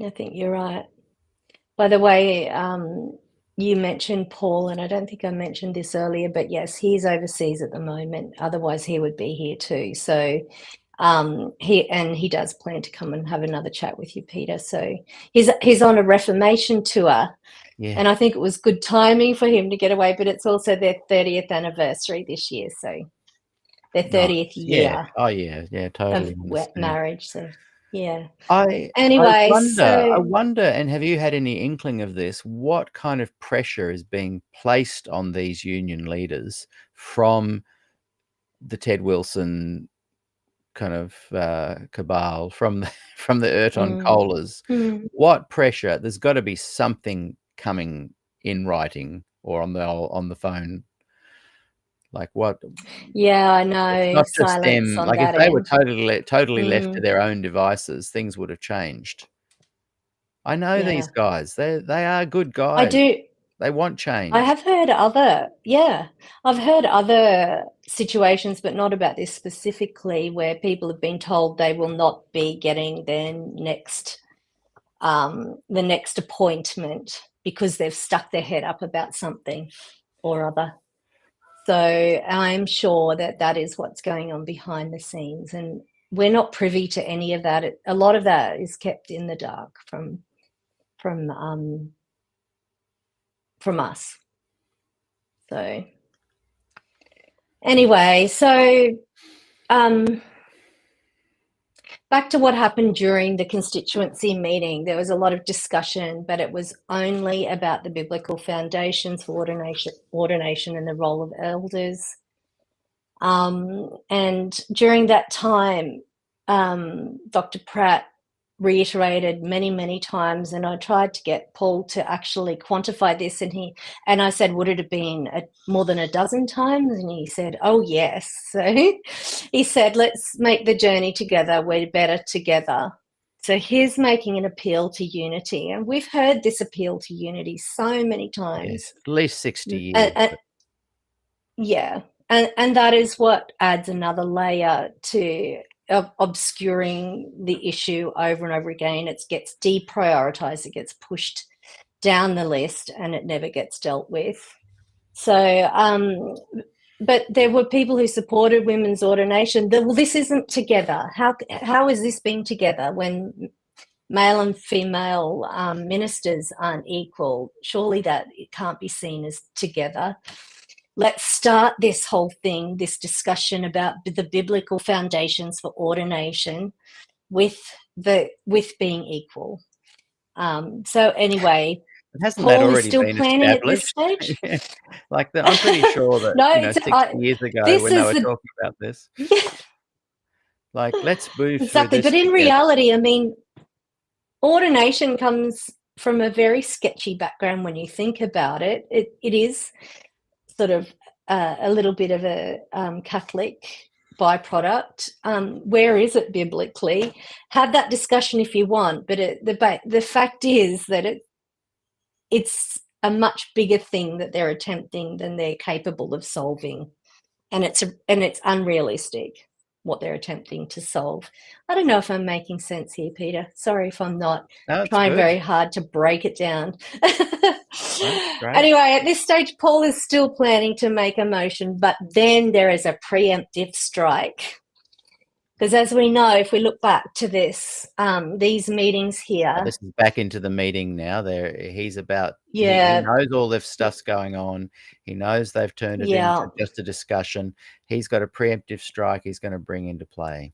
D: I think you're right. By the way, you mentioned Paul, and I don't think I mentioned this earlier, but yes, he's overseas at the moment. Otherwise, he would be here too. So he does plan to come and have another chat with you, Peter. So he's on a Reformation tour,
C: Yeah.
D: and I think it was good timing for him to get away. But it's also their 30th anniversary this year, so their 30th
C: Nice. Yeah.
D: year
C: Oh, yeah. Yeah. Totally
D: of
C: understand.
D: marriage. So yeah.
C: I
D: Anyway,
C: wonder, and have you had any inkling of this? What kind of pressure is being placed on these union leaders from the Ted Wilson kind of cabal, from the Erton Kohlers? What pressure? There's got to be something coming in writing or on the phone. Like what?
D: Yeah, I
C: It's
D: know.
C: not just
D: Silence
C: them.
D: on
C: Like if
D: that
C: they were
D: end.
C: totally left to their own devices, things would have changed. I know these
D: Yeah,
C: guys. They are good
D: I
C: guys.
D: do.
C: They want
D: I
C: change.
D: have heard I've heard other situations, but not about this specifically, where people have been told they will not be getting their next the next appointment because they've stuck their head up about something or other. So I'm sure that that is what's going on behind the scenes, and we're not privy to any of that. A lot of that is kept in the dark from us. So anyway, back to what happened during the constituency meeting. There was a lot of discussion, but it was only about the biblical foundations for ordination and the role of elders. And during that time, Dr. Pratt reiterated many times, and I tried to get Paul to actually quantify this, and I said, would it have been more than a dozen times? And he said, oh yes. So he said, let's make the journey together, we're better together. So he's making an appeal to unity, and we've heard this appeal to unity so many times.
C: Yes, at least 60 years.
D: Yeah, and that is what adds another layer to obscuring the issue over and over again. It gets deprioritized, it gets pushed down the list, and it never gets dealt with. So, but there were people who supported women's ordination. Well, this isn't together. How is this being together when male and female ministers aren't equal? Surely that it can't be seen as together. Let's start this whole thing, this discussion about the biblical foundations for ordination with being equal. So anyway,
C: Hasn't that
D: Paul is
C: already
D: still
C: been
D: planning at this
C: established?
D: stage.
C: Like I'm pretty sure that
D: No,
C: 60 years ago when they were talking about this,
D: yeah,
C: like let's move
D: exactly.
C: through this
D: But in
C: together.
D: reality, I mean, ordination comes from a very sketchy background when you think about it. It is sort of a little bit of a Catholic byproduct. Where is it biblically? Have that discussion if you want, but the fact is that it's a much bigger thing that they're attempting than they're capable of solving, and it's unrealistic what they're attempting to solve. I don't know if I'm making sense here, Peter. Sorry if I'm not.
C: No, it's
D: Trying
C: good.
D: very hard to break it down.
C: Great.
D: Anyway, at this stage, Paul is still planning to make a motion, but then there is a preemptive strike. Because as we know, if we look back to these meetings here.
C: This is back into the meeting now. He's about,
D: yeah.
C: He knows all this stuff's going on. He knows they've turned it into just a discussion. He's got a preemptive strike he's going to bring into play.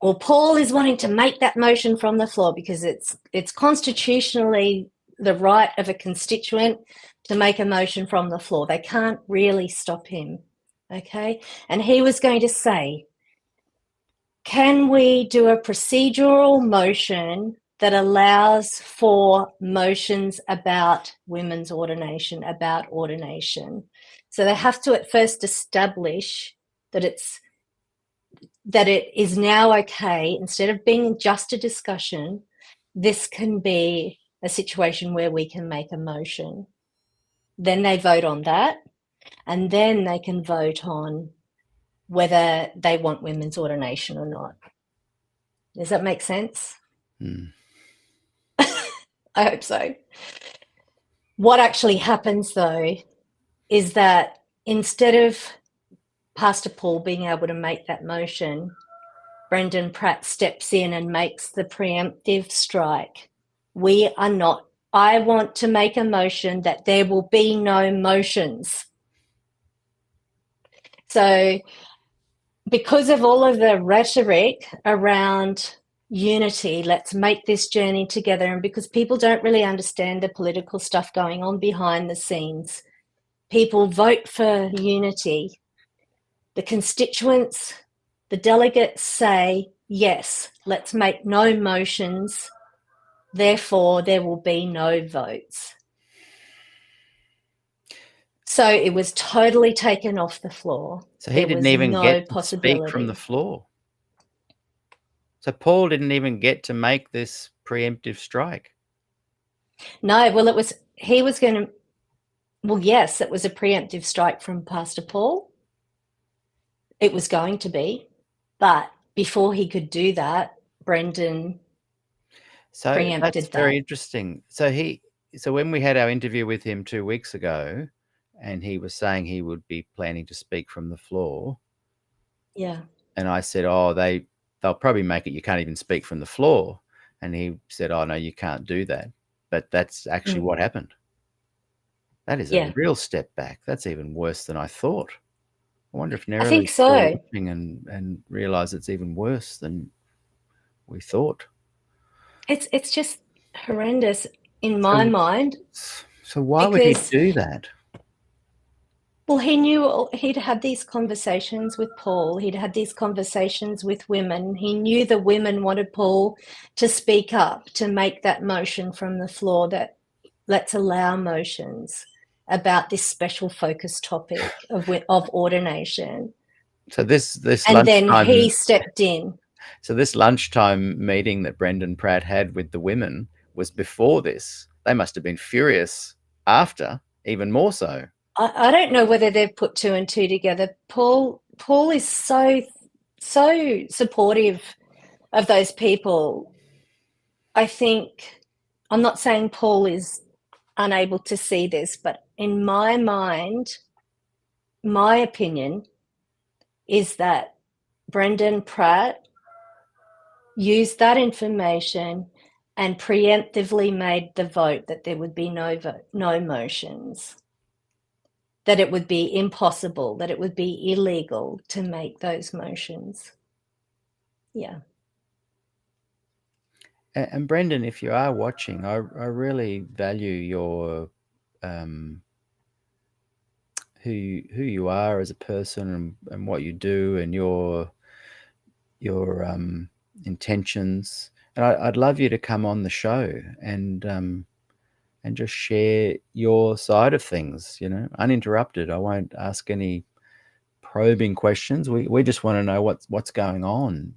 D: Well, Paul is wanting to make that motion from the floor because it's constitutionally the right of a constituent to make a motion from the floor. They can't really stop him, okay? And he was going to say, can we do a procedural motion that allows for motions about women's ordination, about ordination? So they have to at first establish that it is now okay, instead of being just a discussion, this can be a situation where we can make a motion. Then they vote on that, and then they can vote on whether they want women's ordination or not. Does that make sense? I hope so. What actually happens, though, is that instead of Pastor Paul being able to make that motion, Brendan Pratt steps in and makes the preemptive strike. We are not. I want to make a motion that there will be no motions. So because of all of the rhetoric around unity, let's make this journey together, and because people don't really understand the political stuff going on behind the scenes, people vote for unity. The constituents, the delegates say, yes, let's make no motions, therefore there will be no votes. So it was totally taken off the floor.
C: So he didn't even get to speak from the floor. So Paul didn't even get to make this preemptive strike.
D: No, well, yes, it was a preemptive strike from Pastor Paul. It was going to be, but before he could do that, Brendan preempted
C: that's
D: that.
C: very interesting. So when we had our interview with him 2 weeks ago, and he was saying he would be planning to speak from the floor.
D: Yeah.
C: And I said, oh, they'll probably make it you can't even speak from the floor. And he said, oh, no, you can't do that. But that's actually what happened. That is a real step back. That's even worse than I thought. I wonder if Neryl's still watching and realise it's even worse than we thought.
D: It's just horrendous in my mind.
C: So why would he do that?
D: Well, he knew he'd had these conversations with Paul. He'd had these conversations with women. He knew the women wanted Paul to speak up, to make that motion from the floor that let's allow motions about this special focus topic of ordination.
C: So this
D: and then he stepped in.
C: So this lunchtime meeting that Brendan Pratt had with the women was before this. They must have been furious after, even more so.
D: I don't know whether they've put two and two together. Paul is so supportive of those people. I think, I'm not saying Paul is unable to see this, but in my mind, my opinion is that Brendan Pratt used that information and preemptively made the vote that there would be no motions, that it would be impossible, that it would be illegal to make those motions. Yeah.
C: And Brendan, if you are watching, I really value your who you are as a person and what you do and your intentions. And I'd love you to come on the show and just share your side of things, uninterrupted. I won't ask any probing questions. We just want to know what's going on.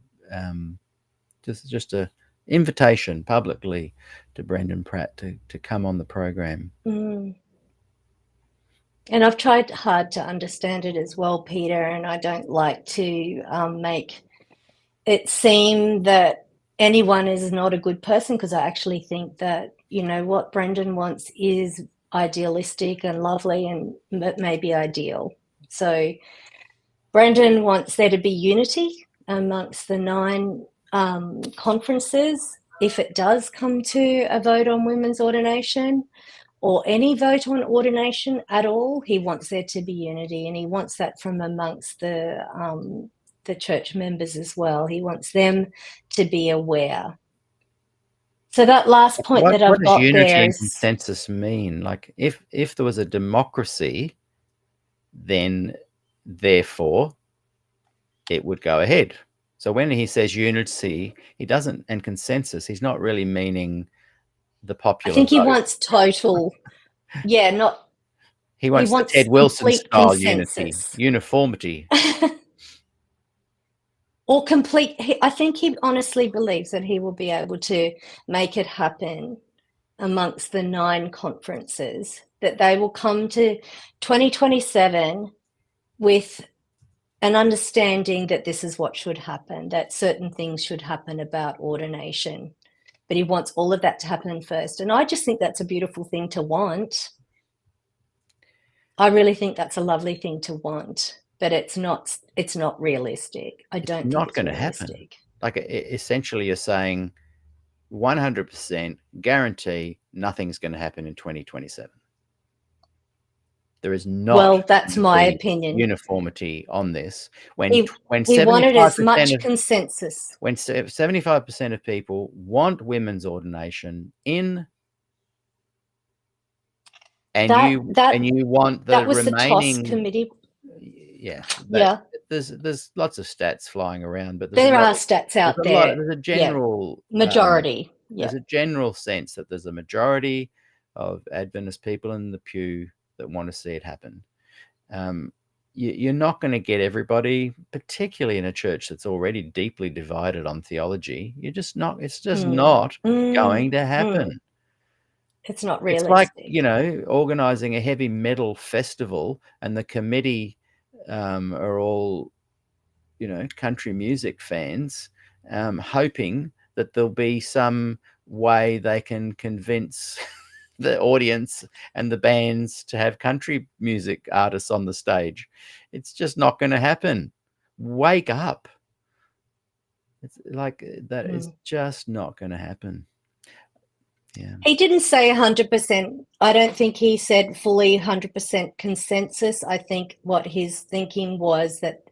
C: Just a invitation publicly to Brendan Pratt to come on the program.
D: And I've tried hard to understand it as well, Peter, and I don't like to make it seem that anyone is not a good person, because I actually think that, what Brendan wants is idealistic and lovely and maybe ideal. So Brendan wants there to be unity amongst the 9 conferences if it does come to a vote on women's ordination, or any vote on ordination at all. He wants there to be unity, and he wants that from amongst the church members as well. He wants them to be aware. So that last point that I've got there is...
C: What does unity and consensus mean? Like, if there was a democracy, then therefore it would go ahead. So when he says unity, he doesn't, and consensus, he's not really meaning the popular
D: I think he
C: vote.
D: wants total, not...
C: He wants the Ted Wilson style unity, uniformity.
D: Or complete... I think he honestly believes that he will be able to make it happen amongst the 9 conferences, that they will come to 2027 with an understanding that this is what should happen, that certain things should happen about ordination, but he wants all of that to happen first. And I just think that's a beautiful thing to want. I really think that's a lovely thing to want, but it's not realistic. I don't think
C: Not
D: it's
C: going to happen.
D: realistic.
C: Like essentially you're saying 100% guarantee nothing's going to happen in 2027. There is not.
D: Well, that's
C: going to
D: my
C: be
D: opinion.
C: uniformity on this. When
D: He
C: 75%
D: wanted as much
C: of,
D: consensus.
C: when 75% of people want women's ordination in, and you want the
D: that was
C: remaining
D: the TOS committee.
C: Yeah,
D: Yeah.
C: There's lots of stats flying around, but
D: There are stats out there.
C: There's a general
D: majority.
C: There's a general sense that there's a majority of Adventist people in the pew that want to see it happen. You're not going to get everybody, particularly in a church that's already deeply divided on theology. You're just not. It's just not going to happen.
D: It's not realistic.
C: It's like, you know, organizing a heavy metal festival and the committee are all, you know, country music fans, hoping that there'll be some way they can convince the audience and the bands to have country music artists on the stage. It's just not going to happen. Wake up. It's like that is just not going to happen. Yeah.
D: He didn't say 100%. I don't think he said fully 100% consensus. I think what his thinking was that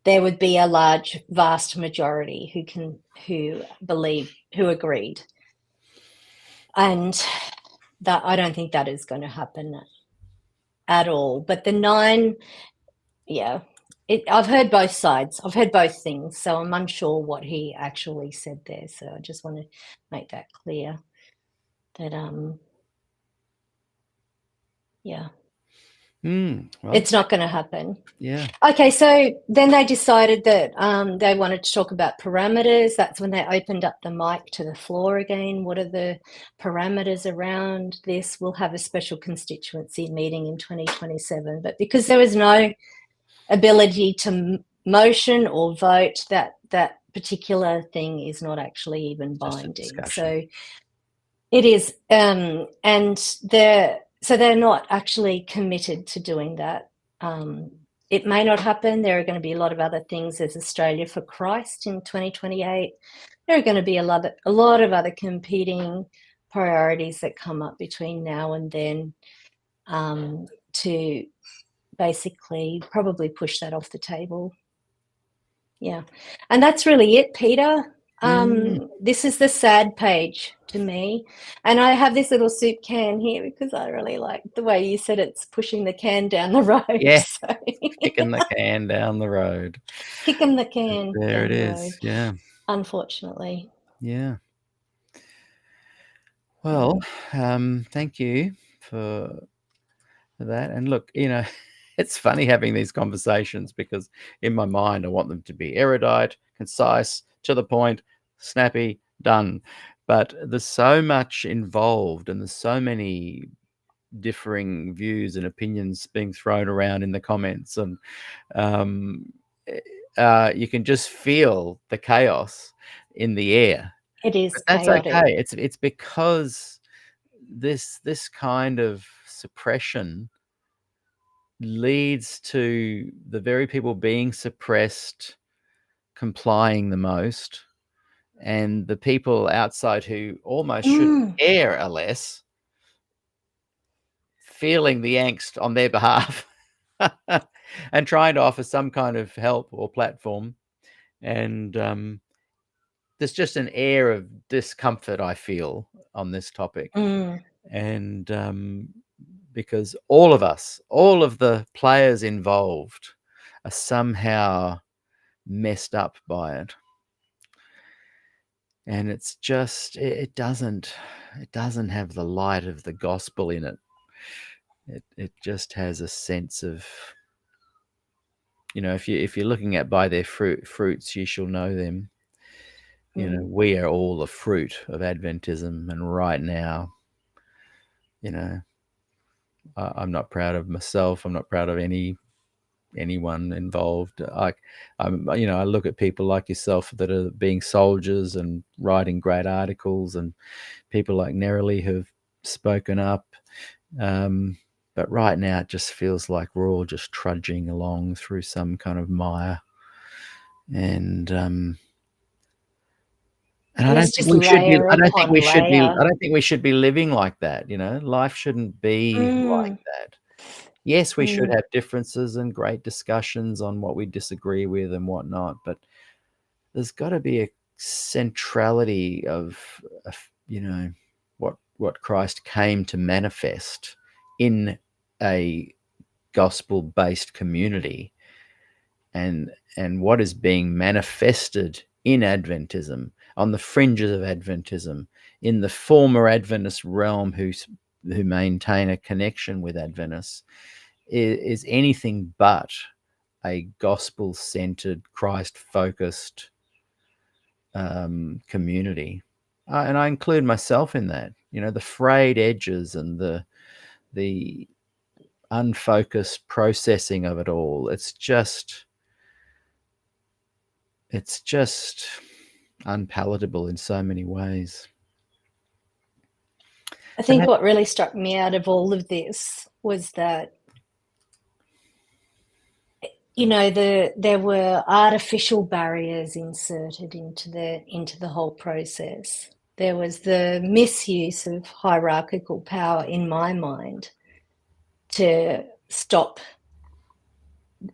D: there would be a large, vast majority who agreed. And that I don't think that is going to happen at all. But the 9, I've heard both sides. I've heard both things. So I'm unsure what he actually said there. So I just want to make that clear. That
C: well,
D: it's not going to happen.
C: Yeah.
D: Okay, so then they decided that they wanted to talk about parameters. That's when they opened up the mic to the floor again. What are the parameters around this? We'll have a special constituency meeting in 2027. But because there was no ability to motion or vote, that particular thing is not actually even binding. So it is, and they're not actually committed to doing that. It may not happen. There are going to be a lot of other things. There's Australia for Christ in 2028. There are going to be a lot of other competing priorities that come up between now and then to basically probably push that off the table. Yeah, and that's really it, Peter. This is the sad page to me, and I have this little soup can here because I really like the way you said it's pushing the can down the road.
C: Yeah, so. Kicking the can down the road.
D: Kicking the can.
C: There it is. Road,
D: yeah. Unfortunately.
C: Yeah. Well, thank you for that. And look, you know, it's funny having these conversations because in my mind I want them to be erudite, concise, to the point, snappy, done. But there's so much involved and there's so many differing views and opinions being thrown around in the comments, and you can just feel the chaos in the air.
D: It is.
C: But that's chaotic. Okay. It's because this kind of suppression leads to the very people being suppressed complying the most, and the people outside who almost should care a less feeling the angst on their behalf and trying to offer some kind of help or platform. And there's just an air of discomfort I feel on this topic. And because all of the players involved are somehow messed up by it. And it's just, it doesn't have the light of the gospel in it. It just has a sense of, you know, if you're looking at by their fruits, you shall know them. You know, we are all the fruit of Adventism, and right now, you know, I'm not proud of myself. I'm not proud of any anyone involved. I look at people like yourself that are being soldiers and writing great articles, and people like Nerily who've spoken up. But right now it just feels like we're all just trudging along through some kind of mire. And I don't
D: it's
C: think
D: just
C: we should be.
D: layer
C: I don't think
D: upon
C: we should be.
D: layer.
C: I don't think we should be living like that. Life shouldn't be like that. Yes, we should have differences and great discussions on what we disagree with and whatnot, but there's got to be a centrality of what Christ came to manifest in a gospel-based community, and what is being manifested in Adventism, on the fringes of Adventism, in the former Adventist realm who maintain a connection with Adventists, is anything but a gospel-centered, Christ-focused community. And I include myself in that. The frayed edges and the unfocused processing of it all. It's just unpalatable in so many ways.
D: I think what really struck me out of all of this was that, there were artificial barriers inserted into the whole process. There was the misuse of hierarchical power, in my mind, to stop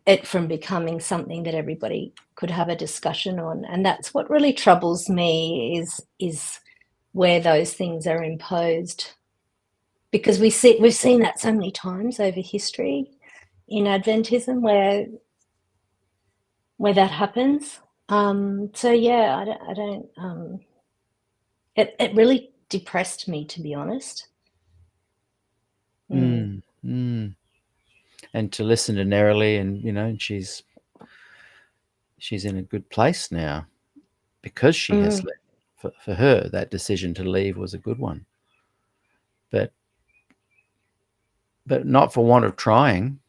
D: it from becoming something that everybody could have a discussion on. And that's what really troubles me, is where those things are imposed. Because we've seen that so many times over history in Adventism where that happens. So yeah, I don't. It really depressed me, to be honest.
C: And to listen to Nerily, and she's in a good place now because she has left. For her, that decision to leave was a good one, but not for want of trying.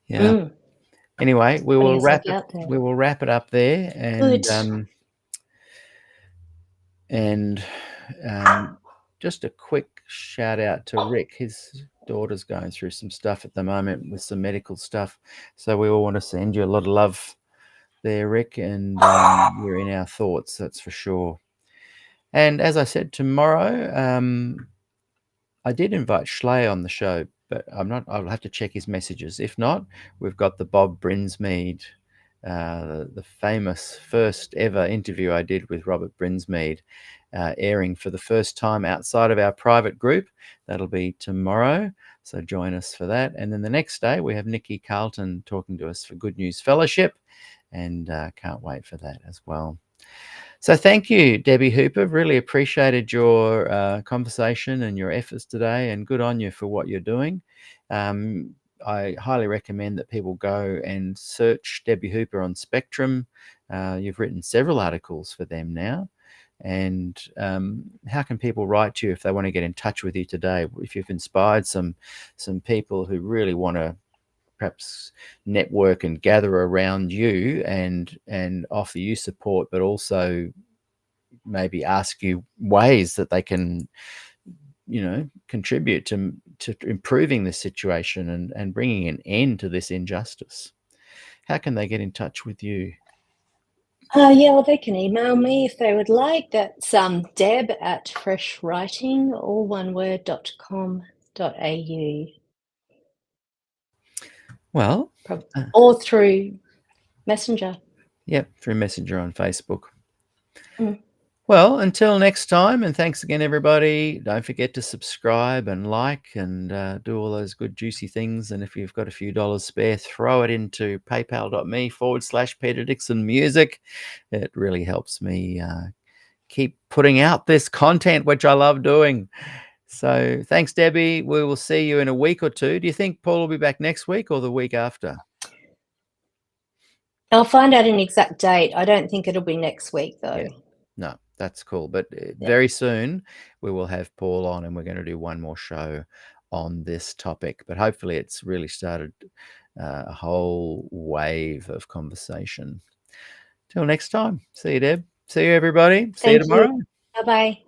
C: Yeah. Anyway, we will wrap it up there, and just a quick shout out to Rick. His daughter's going through some stuff at the moment with some medical stuff, so we all want to send you a lot of love there, Rick, and you're in our thoughts, that's for sure. And as I said, tomorrow I did invite Schley on the show, but I'll have to check his messages. If not, we've got the Bob Brinsmead, the famous first ever interview I did with Robert Brinsmead, airing for the first time outside of our private group. That'll be tomorrow, so join us for that. And then the next day we have Nikki Carlton talking to us for Good News Fellowship, and can't wait for that as well. So thank you, Debbie Hooper. Really appreciated your conversation and your efforts today, and good on you for what you're doing. I highly recommend that people go and search Debbie Hooper on Spectrum. You've written several articles for them now. And how can people write to you if they want to get in touch with you today? If you've inspired some people who really want to perhaps network and gather around you and offer you support, but also maybe ask you ways that they can, contribute to improving this situation and bringing an end to this injustice. How can they get in touch with you?
D: Well, they can email me if they would like. That's deb@freshwriting, all one word, .com.au.
C: Well,
D: or through Messenger.
C: Yep, through Messenger on Facebook. Well, until next time, and thanks again, everybody. Don't forget to subscribe and like and do all those good, juicy things. And if you've got a few dollars spare, throw it into paypal.me/Peter Dixon Music. It really helps me keep putting out this content, which I love doing. So thanks, Debbie. We will see you in a week or two. Do you think Paul will be back next week or the week after?
D: I'll find out an exact date. I don't think it'll be next week, though.
C: Yeah. No, that's cool. But very soon we will have Paul on, and we're going to do one more show on this topic, but hopefully it's really started a whole wave of conversation. Till next time. See you, Deb. See you, everybody. See you
D: Thank you.
C: tomorrow.
D: Bye-bye.